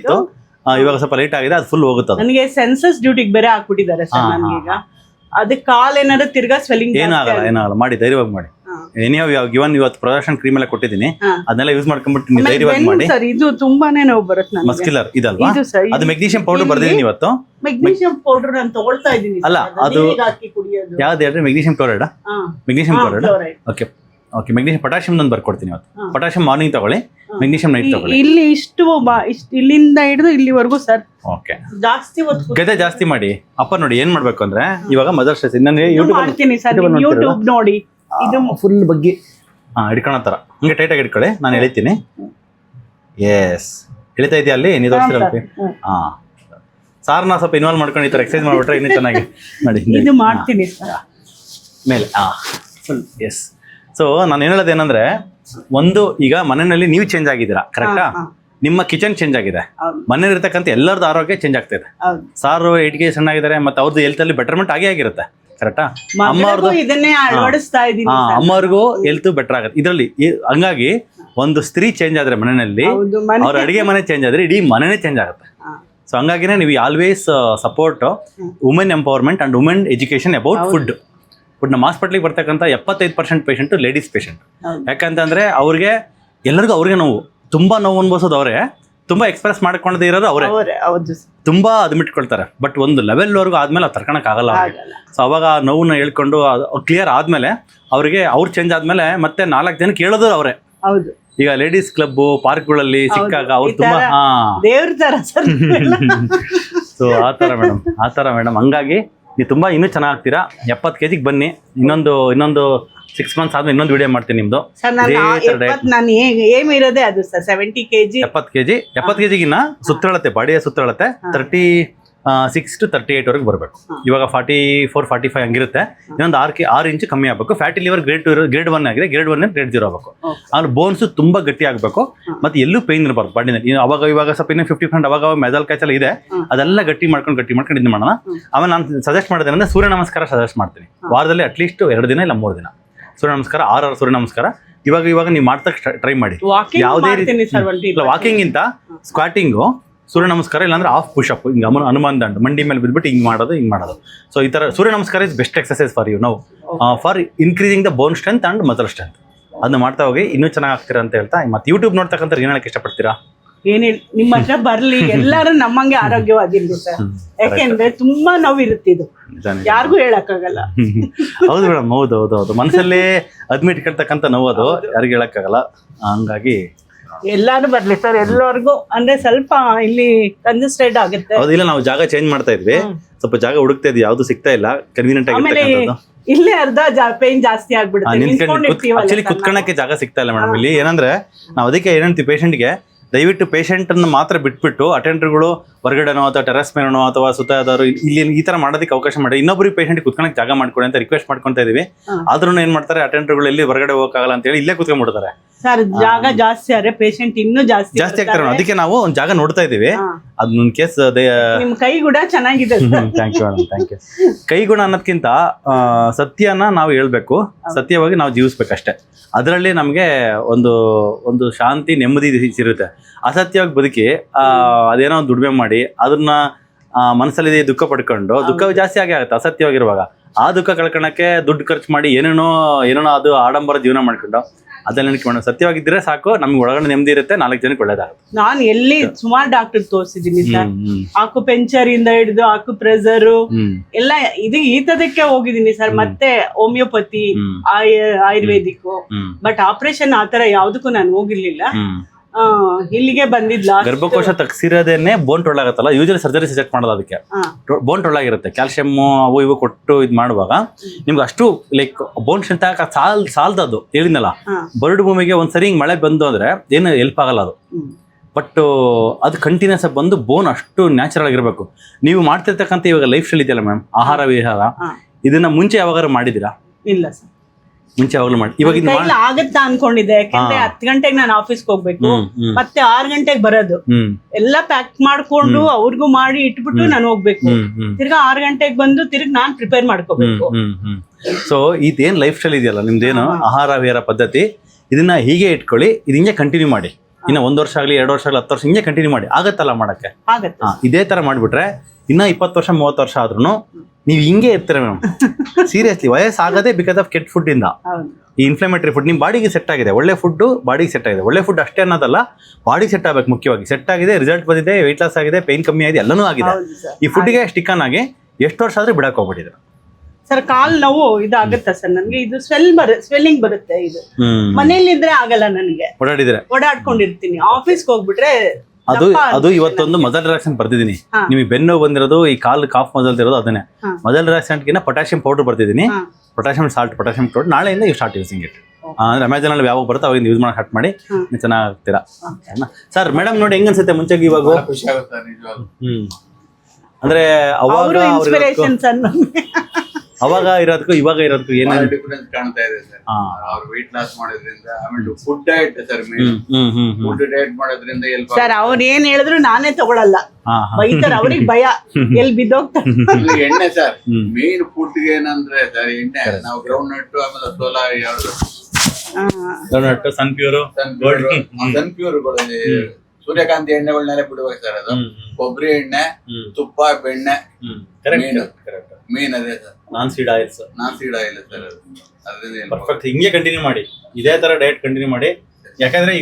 ಇವಾಗ ಸ್ವಲ್ಪ ಲೈಟ್ ಆಗಿದೆ, ಅದು ಫುಲ್ ಹೋಗುತ್ತದೆ. ನನಗೆ ಸೆನ್ಸಸ್ ಡ್ಯೂಟಿಗೆ ಬೇರೆ ಹಾಕ್ಬಿಟ್ಟಿದ್ದಾರೆ ಸರ್ ನನಗೀಗ. ಅದಕ್ಕೆ ಕಾಲ್ ಏನಾದ್ರು ತಿರ್ಗಾ ಸ್ವೆಲ್ಲಿಂಗ್ ಏನಾಗಲ್ಲ ಮಾಡಿ ಧೈರ್ಯವಾಗಿ ಮಾಡಿ. ಗಿವನ್ ಇವತ್ತು ಪ್ರೊಡಕ್ಷನ್ ಕ್ರೀಮ್ ಎಲ್ಲ ಕೊಟ್ಟಿದ್ದೀನಿ, ಅದನ್ನೆಲ್ಲ ಯೂಸ್ ಮಾಡ್ಕೊಂಡ್ಬಿಟ್ಟು ನೀವು ಧೈರ್ಯವಾಗಿ ಮಾಡಿ. ಸರ್ ಇದು ತುಂಬಾನೇ ನೋವು ಬರುತ್ತೆ ನನಗೆ. ಮಸ್ಕ್ಯುಲರ್ ಇದಲ್ವಾ? ಅದು ಮೆಗ್ನೀಷಿಯಂ ಪೌಡರ್ ಬರ್ದಿದ್ದೀನಿ ಇವತ್ತು. ಮೆಗ್ನೀಷಿಯಂ ಪೌಡರ್ ನಾನು ತಗೊಳ್ತಾ ಇದ್ದೀನಿ. ಅಲ್ಲ ಅದು ಕುಡಿಯೋದು ಯಾವ್ದು ಹೇಳ್ರಿ? Magnesium chloride. Magnesium chloride. Okay magnesium. Potassium ನಾನು ಬರ್ಕೊಡ್ತೀನಿ ಇವತ್ತು. ಪೊಟ್ಯಾಷಿಯಂ ಮಾರ್ನಿಂಗ್ ತಗೊಳ್ಳಿ, ಮೆಗ್ನೀಷಿಯಂ ನೈಟ್ ತಗೊಳ್ಳಿ. ಇಲ್ಲಿ ಇಷ್ಟು ಇಲ್ಲಿಂದ ಹಿಡಿದು ಇಲ್ಲಿವರೆಗೂ ಸರ್. ಓಕೆ ಜಾಸ್ತಿ ಗದೆ ಜಾಸ್ತಿ ಮಾಡಿ. ಅಪ್ಪ ನೋಡಿ ಏನ್ ಮಾಡ್ಬೇಕು ಅಂದ್ರೆ, ಇವಾಗ ಮದರ್ ಸ್ಟ್ರೆಸ್ ನಾನು ಯೂಟ್ಯೂಬ್ ನೋಡಿ ಇದು ಫುಲ್ ಬಗ್ಗೆ ಹಿಡ್ಕೊಳೋ ತರ ಹಿಂಗೆ ಟೈಟ್ ಆಗಿ ಹಿಡ್ಕೊಳ್ಳಿ. ನಾನು ಎಳಿತೀನಿ. ಎಸ್, ಎಳಿತಾ ಇದೆಯಾ ಅಲ್ಲಿ? ನೀವು ತೋರಿಸ್ತೀರ? ಹಾ, ಸಾರ್ನ ಸ್ವಲ್ಪ ಇನ್ವಾಲ್ವ್ ಮಾಡ್ಕೊಂಡು ಈ ತರ ಎಕ್ಸರ್ಸೈಸ್ ಮಾಡ್ಬಿಟ್ರೆ ಇನ್ನೂ ಚೆನ್ನಾಗಿ ಮಾಡಿ. ಇದು ಮಾಡ್ತೀನಿ ಮೇಲೆ. Full S. ಸೊ ನಾನು ಏನು ಹೇಳೋದೇನಂದ್ರೆ, ಒಂದು ಈಗ ಮನೆಯಲ್ಲಿ ನೀವು ಚೇಂಜ್ ಆಗಿದ್ದೀರಾ, ಕರೆಕ್ಟಾ? ನಿಮ್ಮ ಕಿಚನ್ ಚೇಂಜ್ ಆಗಿದೆ, ಮನೇಲಿ ಇರ್ತಕ್ಕಂಥ ಎಲ್ಲರದ್ದು ಆರೋಗ್ಯ ಚೇಂಜ್ ಆಗ್ತಾ ಇದೆ. ಸಾರು 8 kg ಸಣ್ಣಾಗಿದ್ದಾರೆ, ಮತ್ತೆ ಅವ್ರದ್ದು ಹೆಲ್ತ್ ಅಲ್ಲಿ ಬೆಟರ್ಮೆಂಟ್ ಆಗಿರುತ್ತೆ, ಕರೆಕ್ಟಾ? ಅಮ್ಮವ್ರಿಗೂ ಹೆಲ್ತ್ ಬೆಟರ್ ಆಗುತ್ತೆ ಇದರಲ್ಲಿ. ಹಂಗಾಗಿ ಒಂದು ಸ್ತ್ರೀ ಚೇಂಜ್ ಆದ್ರೆ ಮನೆಯಲ್ಲಿ, ಅವ್ರ ಅಡಿಗೆ ಮನೆ ಚೇಂಜ್ ಆದ್ರೆ ಇಡೀ ಮನೆನೇ ಚೇಂಜ್ ಆಗುತ್ತೆ. ಸೊ ಹಂಗಾಗಿನೇ ನೀವು always support women empowerment and women education about food. ನಮ್ಮ ಹಾಸ್ಪಿಟ್ಲಿಗೆ ಬರ್ತಕ್ಕಂಥ 75% ಪೇಷಂಟ್ ಲೇಡೀಸ್ ಪೇಷಂಟ್. ಯಾಕಂತಂದ್ರೆ ಅವ್ರಿಗೆ ಎಲ್ಲರಿಗೂ ಅವ್ರಿಗೆ ತುಂಬಾ ನೋವು ಅನ್ಭವಿಸೋದು ಅವರೇ, ತುಂಬಾ ಎಕ್ಸ್ಪ್ರೆಸ್ ಮಾಡ್ಕೊಂಡೇ ಇರೋದು ಅವರೇ, ತುಂಬಾ ಅದ್ಮಿಟ್ಕೊಳ್ತಾರೆ. ಬಟ್ ಒಂದು ಲೆವೆಲ್ವರೆಗೂ ಆದ್ಮೇಲೆ ಅವ್ರು ತರ್ಕೊಳಕ್ ಆಗಲ್ಲ. ಸೊ ಅವಾಗ ನೋವನ್ನ ಹೇಳ್ಕೊಂಡು ಕ್ಲಿಯರ್ ಆದ್ಮೇಲೆ ಅವ್ರಿಗೆ ಅವ್ರು ಚೇಂಜ್ ಆದ್ಮೇಲೆ ಮತ್ತೆ 4 ಜನಕ್ಕೆ ಹೇಳೋದು ಅವರೇ. ಈಗ ಲೇಡೀಸ್ ಕ್ಲಬ್ ಪಾರ್ಕ್ಗಳಲ್ಲಿ ಸಿಕ್ಕಾಗ ಅವ್ರು ತುಂಬಾ ಸೊ ಆ ತರ ಮೇಡಮ್ ಹಂಗಾಗಿ ನೀವು ತುಂಬಾ ಇನ್ನೂ ಚೆನ್ನಾಗ್ತೀರಾ. 70 kg ಬನ್ನಿ. ಇನ್ನೊಂದು 6 months ಆದ್ಮೇಲೆ ಇನ್ನೊಂದು ವಿಡಿಯೋ ಮಾಡ್ತೀನಿ ನಿಮ್ದು. 70 kg ಸುತ್ತಳತೆ, ಬಾಡಿಯ ಸುತ್ತಳತೆ 36 to 38 ವರೆಗೆ ಬರಬೇಕು. ಇವಾಗ 44-45 ಹಂಗಿರುತ್ತೆ. ಇನ್ನೊಂದು 6 ಇಂಚ್ ಕಮ್ಮಿ ಆಗಬೇಕು. ಫ್ಯಾಟಿ ಲಿವರ್ ಗ್ರೇಡ್ 1 ಆಗಿದೆ, ಗ್ರೇಡ್ 1 ಗ್ರೇಡ್ 0 ಆಗಬೇಕು. ಆಮೇಲೆ ಬೋನ್ಸ್ ತುಂಬಾ ಗಟ್ಟಿ ಆಗಬೇಕು, ಮತ್ತೆ ಎಲ್ಲೂ ಪೈನ್ ಇರಬಾರ್ದು ಬಾಡಿನಲ್ಲಿ. ಇವಾಗ ಸ್ವಲ್ಪ ಇನ್ನೂ 50% ಅವಾಗ ಮೆದಲ್ ಕ್ಯಾಚ್ ಎಲ್ಲ ಇದೆ, ಅದೆಲ್ಲ ಗಟ್ಟಿ ಮಾಡ್ಕೊಂಡು ಇದು ಮಾಡೋಣ. ಆಮೇಲೆ ನಾನು ಸಜೆಸ್ಟ್ ಮಾಡೋದೇನಂದ್ರೆ ಸೂರ್ಯ ನಮಸ್ಕಾರ ಸಜೆಸ್ಟ್ ಮಾಡ್ತೀನಿ. ವಾರದಲ್ಲಿ ಅಟ್ಲೀಸ್ಟ್ 2 ದಿನ ಇಲ್ಲ 3 ದಿನ ಸೂರ್ಯ ನಮಸ್ಕಾರ, 6 ಸೂರ್ಯ ನಮಸ್ಕಾರ. ಇವಾಗ ನೀವು ಮಾಡ್ತಕ್ಕ ಟ್ರೈ ಮಾಡಿ. ಯಾವುದೇ ರೀತಿ ವಾಕಿಂಗ್ ಗಿಂತ ಸ್ಕ್ವಾಟಿಂಗು, ಸೂರ್ಯ ನಮಸ್ಕಾರ, ಇಲ್ಲಾಂದ್ರೆ ಆಫ್ ಪುಷಪ್, ಹಿಂಗೆ ಹನುಮಾನ್ ದಂಡ ಮಂಡಿ ಮೇಲೆ ಬಿದ್ಬಿಟ್ಟು ಹಿಂಗೆ ಮಾಡೋದು. ಸೊ ಈ ತರ Surya namaskar is best exercise for you ನಾವು, for increasing the bone strength and muscle strength. ಅದನ್ನ ಮಾಡ್ತಾ ಹೋಗಿ ಇನ್ನೂ ಚೆನ್ನಾಗಿ ಆಗ್ತೀರಾ ಅಂತ ಹೇಳ್ತಾ, ಮತ್ತೆ ಯೂಟ್ಯೂಬ್ ನೋಡ್ತಕ್ಕಂಥ ಏನ್ ಹೇಳಕ್ ಇಷ್ಟಪಡ್ತೀರಾ? ಏನಿಲ್ಲ, ನಿಮ್ಮ ಹತ್ರ ಬರ್ಲಿ, ಎಲ್ಲಾರು ನಮ್ಮಂಗೆ ಆರೋಗ್ಯವಾಗಿರ್ಲಿ ಸರ್. ಯಾಕೆಂದ್ರೆ ತುಂಬಾ ನೋವಿರುತ್ತಿದ್ದು, ಯಾರಿಗೂ ಹೇಳಕ್ಕಾಗಲ್ಲ. ಹೌದು ಮೇಡಮ್, ಹೌದು ಮನಸ್ಸಲ್ಲಿ ಅದ್ಮಿಟ್ಕೊಳ್ತಕ್ಕಂಥ ನೋವು, ಅದು ಯಾರಿಗೂ ಹೇಳಕ್ಕಾಗಲ್ಲ. ಹಂಗಾಗಿ ಎಲ್ಲಾರು ಬರ್ಲಿ ಸರ್, ಎಲ್ಲರಿಗೂ ಅಂದ್ರೆ ಸ್ವಲ್ಪ ಇಲ್ಲಿ ಕಂಜೆಸ್ಟೆಡ್ ಆಗುತ್ತೆ. ಹೌದಿಲ್ಲ, ನಾವು ಜಾಗ ಚೇಂಜ್ ಮಾಡ್ತಾ ಇದ್ವಿ, ಸ್ವಲ್ಪ ಜಾಗ ಹುಡುಕ್ತಾ ಇದ್ವಿ, ಯಾವ್ದು ಸಿಗ್ತಾ ಇಲ್ಲ ಕನ್ವೀನಿಯಂಟ್ ಆಗಿರ್ತಕ್ಕಂಥದ್ದು. ಇಲ್ಲೇ ಅರ್ಧ ಪೇನ್ ಜಾಸ್ತಿ ಆಗ್ಬಿಡುತ್ತೆ. ಆಕ್ಚುಲಿ ಕುತ್ಕೊಳ್ಳಕ್ಕೆ ಜಾಗ ಸಿಗ್ತಾ ಇಲ್ಲ ಮೇಡಮ್ ಇಲ್ಲಿ. ಏನಂದ್ರೆ ನಾವು ಅದಕ್ಕೆ ಏನಂತೀವಿ ಪೇಷಂಟ್ಗೆ, ದಯವಿಟ್ಟು ಪೇಷಂಟನ್ನು ಮಾತ್ರ ಬಿಟ್ಬಿಟ್ಟು ಅಟೆಂಡರ್ಗಳು ಹೊರಗಡೆನೋ ಅಥವಾ ಟೆರಸ್ ಮೇನೋ ಅಥವಾ ಸುತ್ತಾದವರು ಇಲ್ಲಿ ಈ ತರ ಮಾಡೋದಕ್ಕೆ ಅವಕಾಶ ಮಾಡಿ, ಇನ್ನೊಬ್ಬರಿಗೆ ಪೇಷಂಟ್ಗೆ ಕುತ್ಕೊಳ್ಳೋಕೆ ಜಾಗ ಮಾಡ್ಕೊಡಿ ಅಂತ ರಿಕ್ವೆಸ್ಟ್ ಮಾಡ್ಕೊತಾ ಇದೀವಿ. ಆದ್ರೂ ಏನ್ ಮಾಡ್ತಾರೆ, ಅಟೆಂಡರ್ಗಳು ಎಲ್ಲಿ ಹೊರಗಡೆ ಹೋಗಕ್ಕಾಗಲ್ಲ ಅಂತ ಹೇಳಿ ಇಲ್ಲೇ ಕುತ್ಕೊಂಡ್ಬಿಡ್ತಾರೆ. ಸರ್ ಜಾಗ ಜಾಸ್ತಿ ಆದ್ರೆ ಪೇಷಂಟ್ ಇನ್ನೂ ಜಾಸ್ತಿ ಆಗ್ತಾರೆ. ಅದಕ್ಕೆ ನಾವು ಒಂದು ಜಾಗ ನೋಡ್ತಾ ಇದೀವಿ. ಅದನ್ನ ಕೇಸ್ ನಿಮ್ ಕೈ ಗುಣ ಚೆನ್ನಾಗಿದೆ. Thank you madam, thank you. ಕೈಗುಣ ಅನ್ನೋದಕ್ಕಿಂತ ಸತ್ಯನ ನಾವು ಹೇಳ್ಬೇಕು, ಸತ್ಯವಾಗಿ ನಾವು ಜೀವಿಸ್ಬೇಕಷ್ಟೇ. ಅದರಲ್ಲಿ ನಮಗೆ ಒಂದು ಶಾಂತಿ, ನೆಮ್ಮದಿ ಸಿರುತ್ತೆ. ಅಸತ್ಯವಾಗಿ ಬದುಕಿ ಅದೇನೋ ದುಡಿಮೆ ಮಾಡಿ ಅದನ್ನ ಮನಸ್ಸಲ್ಲಿ ದುಃಖ ಪಡ್ಕೊಂಡು ದುಃಖ ಜಾಸ್ತಿ ಆಗೇ ಆಗುತ್ತೆ ಅಸತ್ಯವಾಗಿರುವಾಗ. ಆ ದುಃಖ ಕಳ್ಕೊಳಕ್ಕೆ ದುಡ್ಡು ಖರ್ಚು ಮಾಡಿ ಏನೇನೋ ಅದು ಆಡಂಬರ ಜೀವನ ಮಾಡ್ಕೊಂಡು ಅದೆಲ್ಲ ನೆನ್ಕೊಂಡು ಸತ್ಯವಾಗಿದ್ರೆ ಸಾಕು, ನಮ್ಗೆ ಒಳಗಡೆ ನೆಮ್ಮದಿ ಇರುತ್ತೆ, 4 ಜನಕ್ಕೆ ಒಳ್ಳೇದಾಗುತ್ತೆ. ನಾನು ಎಲ್ಲಿ ಸುಮಾರು ಡಾಕ್ಟರ್ ತೋರಿಸಿದೀನಿ ಸರ್, ಆಕ್ಯುಪಂಚರ್ ಇಂದ ಹಿಡಿದು ಆಕ್ಯುಪ್ರೆಸರ್ ಎಲ್ಲ ಇದು ಈತದಕ್ಕೆ ಹೋಗಿದ್ದೀನಿ ಸರ್, ಮತ್ತೆ ಹೋಮಿಯೋಪತಿ, ಆಯುರ್ವೇದಿಕ್, ಬಟ್ ಆಪರೇಷನ್ ಆತರ ಯಾವ್ದಕ್ಕೂ ನಾನು ಹೋಗಿರ್ಲಿಲ್ಲ. ಇಲ್ಲಿಗೆ ಬಂದಿದ್ಲ. ಗರ್ಭಕೋಶ ತಗ್ಸಿರೋದೇನೆ ಬೋನ್ ಟೊಳ್ಳಾಗತ್ತಲ್ಲ, ಯೂಶಲಿ ಸರ್ಜರಿ ಸಜೆಕ್ಟ್ ಮಾಡೋದು ಅದಕ್ಕೆ. ಬೋನ್ ಟೊಳ್ಳಾಗಿರುತ್ತೆ, ಕ್ಯಾಲ್ಸಿಯಮ್ ಅವು ಇವು ಕೊಟ್ಟು ಇದು ಮಾಡುವಾಗ ನಿಮ್ಗೆ ಅಷ್ಟು ಲೈಕ್ ಬೋನ್ ಸ್ಟ್ರೆಂತ್ ಸಾಲ್ದದು ಹೇಳಿದ್ನಲ್ಲ. ಬರಡು ಭೂಮಿಗೆ ಒಂದ್ಸರಿ ಹಿಂಗ್ ಮಳೆ ಬಂದು ಅಂದ್ರೆ ಏನು ಹೆಲ್ಪ್ ಆಗಲ್ಲ ಅದು. ಬಟ್ ಅದು ಕಂಟಿನ್ಯೂಸ್ ಆಗಿ ಬಂದು ಬೋನ್ ಅಷ್ಟು ನ್ಯಾಚುರಲ್ ಆಗಿರ್ಬೇಕು. ನೀವು ಮಾಡ್ತಿರ್ತಕ್ಕಂಥ ಇವಾಗ ಲೈಫ್ ಸ್ಟೈಲ್ ಇದೆಯಲ್ಲ ಮೇಡಮ್, ಆಹಾರ ವಿಹಾರ, ಇದನ್ನ ಮುಂಚೆ ಯಾವಾಗಾರು ಮಾಡಿದೀರಾ? ಇಲ್ಲ ಸರ್, ಮುಂಚೆ ಯಾವಾಗಲೂ ಮಾಡಿ. ಇವಾಗ ಆಗತ್ತಾ ಅನ್ಕೊಂಡಿದ್ದೆ, ಯಾಕಂದ್ರೆ 10 ಗಂಟೆಗೆ ನಾನು ಆಫೀಸ್ಗೆ ಹೋಗ್ಬೇಕು, ಮತ್ತೆ 6 ಗಂಟೆಗೆ ಬರೋದು, ಎಲ್ಲ ಪ್ಯಾಕ್ ಮಾಡ್ಕೊಂಡು ಅವ್ರಿಗೂ ಮಾಡಿ ಇಟ್ಬಿಟ್ಟು ನಾನು ಹೋಗ್ಬೇಕು, ತಿರ್ಗಾ 6 ಗಂಟೆಗೆ ಬಂದು ತಿರ್ಗಿ ನಾನ್ ಪ್ರಿಪೇರ್ ಮಾಡ್ಕೋಬೇಕು. ಸೊ ಇದೇನ್ ಲೈಫ್ ಸ್ಟೈಲ್ ಇದೆಯಲ್ಲ ನಿಮ್ದೇನು ಆಹಾರ ವಿಹಾರ ಪದ್ಧತಿ, ಇದನ್ನ ಹೀಗೆ ಇಟ್ಕೊಳ್ಳಿ, ಇದು ಹಿಂಗೆ ಕಂಟಿನ್ಯೂ ಮಾಡಿ. ಇನ್ನ 1 ವರ್ಷ ಆಗಲಿ 2 ವರ್ಷ ಆಗಲಿ 10 ವರ್ಷ ಹಿಂಗೆ ಕಂಟಿನ್ಯೂ ಮಾಡಿ, ಆಗತ್ತಲ್ಲ ಮಾಡಕ್ಕೆ. ಇದೇ ತರ ಮಾಡ್ಬಿಟ್ರೆ ಇನ್ನ 20 ವರ್ಷ 30 ವರ್ಷ ಆದ್ರೂ ನೀವು ಹಿಂಗೆ ಇರ್ತೀರ ಮೇಡಮ್. ಸೀರಿಯಸ್ಲಿ ವಯಸ್ಸಾಗದೆ ಬಿಕಾಸ್ ಆಫ್ ಕೆಟ್ಟ ಫುಡ್ ಇಂದ. ಈ ಇನ್ಫ್ಲಮೇಟರಿ ಫುಡ್ ನಿಮ್ ಬಾಡಿಗೆ ಸೆಟ್ ಆಗಿದೆ, ಒಳ್ಳೆ ಫುಡ್ ಬಾಡಿಗೆ ಸೆಟ್ ಆಗಿದೆ. ಒಳ್ಳೆ ಫುಡ್ ಅಷ್ಟೇ ಅನ್ನೋದಲ್ಲ, ಬಾಡಿ ಸೆಟ್ ಆಗಬೇಕು ಮುಖ್ಯವಾಗಿ. ಸೆಟ್ ಆಗಿದೆ, ರಿಸಲ್ಟ್ ಬಂದಿದೆ, ವೆಯ್ಟ್ ಲಾಸ್ ಆಗಿದೆ, ಪೇನ್ ಕಮ್ಮಿ ಆಗಿದೆ, ಎಲ್ಲನೂ ಆಗಿದೆ. ಈ ಫುಡ್ಗೆ ಸ್ಟಿಕ್ ಆನ್ ಆಗಿ ಎಷ್ಟು ವರ್ಷ ಆದ್ರೂ ಬಿಡಕ್ ಹೋಗ್ಬಿಟ್ಟಿದ್ರು ಸರ್. ಕಾಲ್ ನೋವು ಇದಾಗುತ್ತಾ ಸರ್ ನನ್ಗೆ? ಇದು ಸ್ವೆಲ್ಲಿಂಗ್ ಬರುತ್ತೆ. ಇದು ಮನೇಲಿದ್ರೆ ಆಗಲ್ಲ ನನಗೆ, ಓಡಾಡ್ಕೊಂಡಿರ್ತೀನಿ. ಆಫೀಸ್ಗೆ ಹೋಗ್ಬಿಟ್ರೆ ಅದು ಇವತ್ತೊಂದು ಮಜಲ್ ರಿಲಾಕ್ಸೆಂಟ್ ಬರ್ತಿದ್ದೀನಿ. ನಿಮಗೆ ಬೆನ್ನು ಬಂದಿರೋದು ಈ ಕಾಲ್ ಕಾಫ್ ಮಜಲ್ ಇರೋದು ಅದನ್ನೇ. ಮಜಲ್ ರಿಲಾಕ್ಸೆಂಟ್ ಗಿನ್ನ ಪೊಟ್ಯಾಷಿಯಂ ಪೌಡರ್ ಬರ್ತಿದ್ದೀನಿ, ಪೊಟ್ಯಾಷಿಯಂ ಸಾಲ್ಟ್, ಪೊಟ್ಯಾಷಿಯಂ ಪೌಡರ್. ನಾಳೆಯಿಂದ ಯು ಸ್ಟಾರ್ಟ್ ಯೂಸಿಂಗ್ ಇಟ್. ಅಂದ್ರೆ ಅಮೆಝಾನ್ ಅಲ್ಲಿ ಯಾವಾಗ ಬರುತ್ತೆ ಅವಾಗ ಯೂಸ್ ಮಾಡಕ್ ಸ್ಟಾರ್ಟ್ ಮಾಡಿ, ನೀವು ಚೆನ್ನಾಗ್ತೀರಾ. ಸರ್ ಮೇಡಮ್ ನೋಡಿ ಹೆಂಗ್ ಅನ್ಸುತ್ತೆ ಮುಂಚೆಗೆ ಇವಾಗ? ಖುಷಿ ಆಗುತ್ತೆ ನಿಜವಾಗ್ಲೂ. ಅಂದ್ರೆ ಅವಾಗ ಇರೋದಕ್ಕೂ ಇವಾಗ ಇರೋದಕ್ಕೂ ಏನ ಡಿಫರೆನ್ಸ್ ಕಾಣ್ತಾ ಇದೆ ಸರ್. ಅವ್ರು ವೆಯ್ಟ್ ಲಾಸ್ ಮಾಡೋದ್ರಿಂದ, ಆಮೇಲೆ food diet sir, food diet ಮಾಡೋದ್ರಿಂದ ಸರ್ ಅವ್ರು ಏನ್ ಹೇಳಿದ್ರು ನಾನೇ ತಗೊಳಲ್ಲ, ಬೈತಾರ. ಅವ್ರಿಗೆ ಭಯ ಎಲ್ಲಿ ಬಿದ್ದೋಗ್ತಾರೆ. ಎಣ್ಣೆ ಸರ್ ಮೇನ್ ಫುಡ್ ಏನಂದ್ರೆ ಸರ್ ಎಣ್ಣೆ. ನಾವು ಗ್ರೌಂಡ್ ನಟ್, ಆಮೇಲೆ ಸೋಲಾರ್, ಯಾವ್ದು ಸನ್ಪ್ಯೂರ್ ಸೂರ್ಯಕಾಂತಿ ಎಣ್ಣೆಗಳನ್ನೆಲ್ಲ ಬಿಡುವಾಗ ಸರ್, ಅದು ಕೊಬ್ಬರಿ ಎಣ್ಣೆ, ತುಪ್ಪ, ಬೆಣ್ಣೆ ಮೇನ್ ಅದೇ ಸರ್. ನಾನ್ ಸೀಡ್ ಆಯಿಲ್ ಸರ್ ಪರ್ಫೆಕ್ಟ್. ಹಿಂಗೆ ಕಂಟಿನ್ಯೂ ಮಾಡಿ, ಇದೇ ತರ ಡಯಟ್ ಕಂಟಿನ್ಯೂ ಮಾಡಿ. ಯಾಕಂದ್ರೆ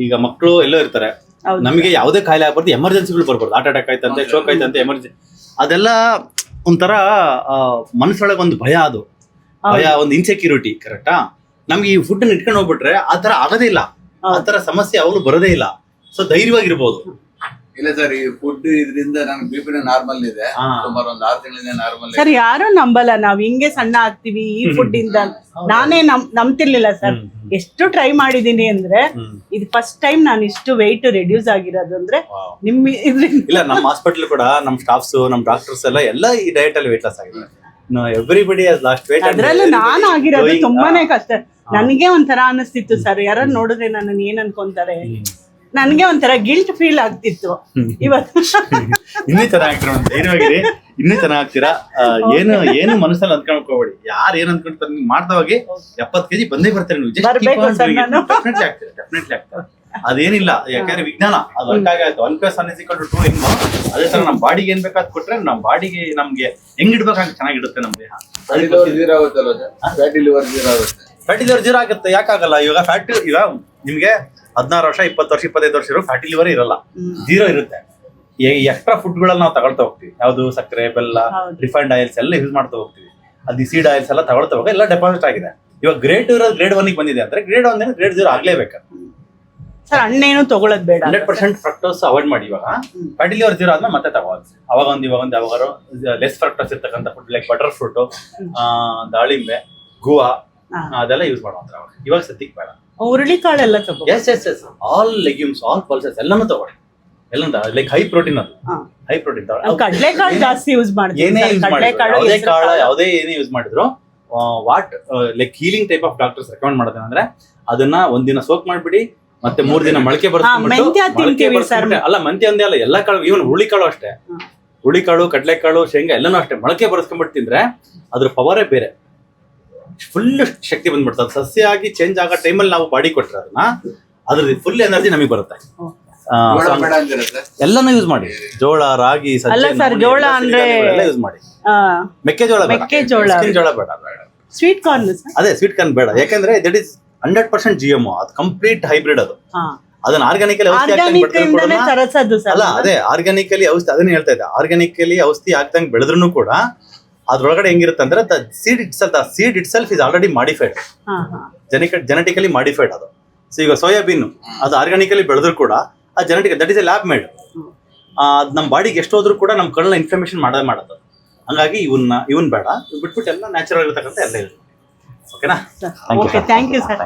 ಈಗ ಮಕ್ಕಳು ಎಲ್ಲೋ ಇರ್ತಾರೆ, ನಮಗೆ ಯಾವುದೇ ಕಾಯಿಲೆ ಆಗ್ಬಾರ್ದು, ಎಮರ್ಜೆನ್ಸಿಗಳು ಬರ್ಬಾರ್ದು. ಹಾರ್ಟ್ ಅಟ್ಯಾಕ್ ಆಯ್ತಂತೆ, ಸ್ಟ್ರೋಕ್ ಆಯ್ತಂತೆ, ಎಮರ್ಜೆನ್ಸಿ, ಅದೆಲ್ಲ ಒಂಥರ ಮನಸ್ಸೊಳಗೆ ಒಂದು ಭಯ, ಅದು ಭಯ, ಒಂದು ಇನ್ಸೆಕ್ಯೂರಿಟಿ. ಕರೆಕ್ಟಾ? ನಮ್ಗೆ ಈ ಫುಡ್ ಇಟ್ಕೊಂಡು ಹೋಗ್ಬಿಟ್ರೆ ಆ ತರ ಆಗೋದೇ ಇಲ್ಲ, ಆ ತರ ಸಮಸ್ಯೆ ಯಾವಾಗಲೂ ಬರೋದೇ ಇಲ್ಲ. ಸೊ ಧೈರ್ಯವಾಗಿರ್ಬೋದು. ಇಲ್ಲ ಸರ್, ಈ ಫುಡ್ ಇದರಿಂದ ನನ್ ಬಿಪಿ ನಾರ್ಮಲ್ ಇದೆ, ಸುಮಾರು ಒಂದು 6 ತಿಂಗಳಿಂದ ನಾರ್ಮಲ್. ಸರ್ ಯಾರು ನಂಬಲ್ಲ, ನಾವ್ ಹಿಂಗೆ ಸಣ್ಣ ಆಗ್ತೀವಿ ಈ ಫುಡ್ ಇಂದ. ನಾನೇ ನಂಬ್ತಿರ್ಲಿಲ್ಲ ಸರ್. ಎಷ್ಟು ಟ್ರೈ ಮಾಡಿದೀನಿ ಅಂದ್ರೆ, ಇದು ಫಸ್ಟ್ ಟೈಮ್ ನಾನು ಇಷ್ಟು ವೆಯ್ಟ್ ರೆಡ್ಯೂಸ್ ಆಗಿರೋದು ಅಂದ್ರೆ ನಿಮ್ ಇದ್ರಿಂದ. ಇಲ್ಲ, ನಮ್ಮ ಹಾಸ್ಪಿಟಲ್ ಕೂಡ ನಮ್ಮ ಸ್ಟಾಫ್ಸ್, ನಮ್ಮ ಡಾಕ್ಟರ್ಸ್ ಎಲ್ಲ ಈ ಡಯಟ್ ಅಲ್ಲಿ ವೆಯ್ಟ್ ಲಾಸ್ ಆಗಿದೆ. Everybody has lost weight. ಅದ್ರಲ್ಲೂ ನಾನು ಆಗಿರೋದು ತುಂಬಾನೇ ಕಷ್ಟ. ನನಗೆ ಒಂಥರ ಅನಿಸ್ತಿತ್ತು ಸರ್, ಯಾರು ನೋಡಿದ್ರೆ ನನ್ನ ಏನ್ ಅನ್ಕೊಂತಾರೆ, ನನ್ಗೆ ಒಂಥರ ಗಿಲ್ಟ್ ಫೀಲ್ ಆಗ್ತಿತ್ತು. ಇವತ್ತು ಇನ್ನೂ ಚೆನ್ನಾಗಿ ಇನ್ನೂ ಚೆನ್ನಾಗ್ತೀರಾ. ಏನು ಮನಸ್ಸಲ್ಲಿ ಅಂದ್ಕೊಂಡ್ಕೋಬೇಡಿ, ಯಾರು ಏನ್ ಅನ್ಕೊಂತಾರೆ ಮಾಡ್ತಾ ಹೋಗಿ 70 kg ಬಂದೇ ಬರ್ತಾರೆ. ಡೆಫಿನೆಟ್ಲಿ ಆಗ್ತಾರೆ. ಅದೇನಿಲ್ಲ, ಯಾಕಂದ್ರೆ ವಿಜ್ಞಾನ ಅದು ವರ್ಕ್ ಆಗಾಯ್ತು. 1+1=2 ಹೆಂಗೋ ಅದೇ ತರ ನಮ್ಮ ಬಾಡಿಗೆ ಏನ್ ಬೇಕಾದ್ ಕೊಟ್ರೆ ನಮ್ಮ ಬಾಡಿಗೆ ನಮ್ಗೆ ಹೆಂಗ್ ಇಡ್ಬೇಕಾಗ ಚೆನ್ನಾಗಿಡುತ್ತೆ ನಮ್ಮ ದೇಹ. ಫ್ಯಾಟಿ ಲಿವರ್ ಜೀರೋ ಆಗುತ್ತೆ. ಯಾಕಾಗಲ್ಲ? ಇವಾಗ ಈಗ ನಿಮ್ಗೆ 16 ವರ್ಷ 20 ವರ್ಷ 25 ವರ್ಷ ಇರೋ ಫ್ಯಾಟಿ ಲಿವರ್ ಇರಲ್ಲ, ಜೀರೋ ಇರುತ್ತೆ. ಎಕ್ಸ್ಟ್ರಾ ಫುಡ್ಗಳನ್ನ ನಾವು ತಗೊಳ್ತಾ ಹೋಗ್ತೀವಿ. ಯಾವ್ದು ಸಕ್ಕರೆ, ಬೆಲ್ಲ, ರಿಫೈನ್ಡ್ ಆಯಿಲ್ಸ್ ಎಲ್ಲ ಯೂಸ್ ಮಾಡ್ತಾ ಹೋಗ್ತೀವಿ. ಅದು ಸೀಡ್ ಆಯಿಲ್ಸ್ ಎಲ್ಲ ತಗೊಳ್ತಾ ಹೋಗ ಎಲ್ಲ ಡೆಪಾಸಿಟ್ ಆಗಿದೆ. ಇವಾಗ ಗ್ರೇಡ್ 2 ಇರೋದು ಗ್ರೇಡ್ 1 ಬಂದಿದೆ ಅಂದ್ರೆ ಗ್ರೇಡ್ 1 ಗ್ರೇಡ್ 0 ಆಗ್ಲೇಬೇಕು ಸರ್. ಹಣ್ಣೇನು ತಗೊಳ್ಳೋದು ಬೇಡ. 100% ಫ್ರಕ್ಟೋಸ್ ಅವಾಯ್ಡ್ ಮಾಡಿ. ಇವಾಗ ಫ್ಯಾಟಿ ಲಿವರ್ ಜೀರೋ ಆದ್ಮೇಲೆ ಮತ್ತೆ ತಗೋದು. ಅವಾಗ ಒಂದು ಯಾವಾಗಾರು ಲೆಸ್ ಫ್ರಕ್ಟೋಸ್ ಇರ್ತಕ್ಕಂಥ ಫುಡ್ ಲೈಕ್ ಬಟರ್ ಫ್ರೂಟ್, ದಾಳಿಂಬೆ, ಗುವಾ ಅದೆಲ್ಲ ಯೂಸ್ ಮಾಡುವಂತ. ಇವಾಗ ಸದ್ಯಕ್ಕೆ ಬೇಡ. ಹುರುಳಿಕಾಳೆಲ್ಲ ತಗೋ. Yes all legumes, all pulses ಎಲ್ಲಾನು ತಗೊಳ್ಳಿ. ಎಲ್ಲ ಲೈಕ್ ಹೈ ಪ್ರೋಟೀನ್, ಅದು ಹೈ ಪ್ರೋಟೀನ್. ಕಡಲೆಕಾಳು ಜಾಸ್ತಿ ಯೂಸ್ ಮಾಡ್ತೀವಿ. ಯಾವುದೇ ಏನೇ ಯೂಸ್ ಮಾಡಿದ್ರು like healing type of doctors recommend ಮಾಡೋದೇನಂದ್ರೆ ಅಂದ್ರೆ ಅದನ್ನ ಒಂದಿನ ಸೋಕ್ ಮಾಡ್ಬಿಡಿ, ಮತ್ತೆ 3 ದಿನ ಮೊಳಕೆ ಬರ್ಸ್ಬಿಟ್ಟು. ಅಲ್ಲ ಮೆಂತ್ಯ ಒಂದೇ ಅಲ್ಲ, ಎಲ್ಲಾ ಕಾಳು, ಇವನ್ ಹುಳಿಕಾಳು ಅಷ್ಟೇ. ಹುಳಿಕಾಳು, ಕಡಲೆಕಾಳು, ಶೇಂಗಾ ಎಲ್ಲಾನು ಅಷ್ಟೇ ಮೊಳಕೆ ಬರ್ಸ್ಕೊಂಡ್ಬಿಟ್ಟು ತಿಂದ್ರೆ ಅದ್ರ ಪವರೇ ಬೇರೆ. ಫುಲ್ ಶಕ್ತಿ ಬಂದ್ಬಿಡ್ತದೆ. ಸಸ್ಯ ಆಗಿ ಚೇಂಜ್ ಆಗೋ ಟೈಮಲ್ಲಿ ನಾವು ಬಾಡಿ ಕೊಟ್ರೆ ಅದನ್ನ ಅದ್ರ ಫುಲ್ ಎನರ್ಜಿ ನಮಗೆ ಬರುತ್ತೆ. ಜೋಳ ಬೇಡ ಅಂತೀರಾ ಸರ್? ಎಲ್ಲಾನು ಯೂಸ್ ಮಾಡಿ. ಜೋಳ, ರಾಗಿ, ಸಜ್ಜೆ, ಅಲ್ಲ ಸರ್, ನವಣೆ, ಜೋಳ ಎಲ್ಲ ಅಂದ್ರೆ ಸಿರಿಧಾನ್ಯಗಳೆಲ್ಲ ಯೂಸ್ ಮಾಡಿ. ಮೆಕ್ಕೆಜೋಳ ಬೇಡ. ಮೆಕ್ಕೆಜೋಳ. ಜೋಳ ಬೇಡ. Sweet corn sir. ಅದೇ ಸ್ವೀಟ್ ಕಾರ್ನ್ ಬೇಡ, ಯಾಕಂದ್ರೆ ದಟ್ ಇಸ್ 100% GMO, ಅದು ಕಂಪ್ಲೀಟ್ ಹೈಬ್ರಿಡ್. ಅದು ಅದನ್ನ ಆರ್ಗಾನಿಕಲಿ ಔಷಧಿ ಇಂದಾನೆ ತರಸದ್ದು ಸರ್. ಅಲ್ಲ, ಅದೇ ಆರ್ಗಾನಿಕಲಿ ಔಷಧಿ, ಅದನ್ನ ಹೇಳ್ತಾ ಇದ್ದೆ. ಆರ್ಗಾನಿಕಲಿ ಔಷಧಿ ಹಾಕ್ದಂಗ್ ಬೆಳೆದ್ರು ಕೂಡ ಅದ್ರೊಳಗಡೆ ಹೆಂಗಿರುತ್ತೆ ಅಂದ್ರೆ the seed it self is already modified, genetically modified ಅದು. ಸೊ ಈಗ ಸೋಯಾಬೀನ್ ಅದು ಆರ್ಗಾನಿಕಲಿ ಬೆಳೆದ್ರು ಕೂಡ ಆ genetic, that is A lab made. ಅದು ನಮ್ಮ ಬಾಡಿಗೆ ಎಷ್ಟು ಹೋದ್ರೂ ಕೂಡ ನಮ್ಮ ಕಣ್ಣಲ್ಲಿ ಇನ್ಫ್ಲಮೇಷನ್ ಮಾಡೋದು. ಹಂಗಾಗಿ ಇವನ್ ಬೇಡ, ಬಿಟ್ಬಿಟ್ಟು ಎಲ್ಲ ನ್ಯಾಚುರಲ್ ಇರತಕ್ಕಂಥ ಎಲ್ಲ ಇದೆ. ಓಕೆನಾ? Okay, thank you sir.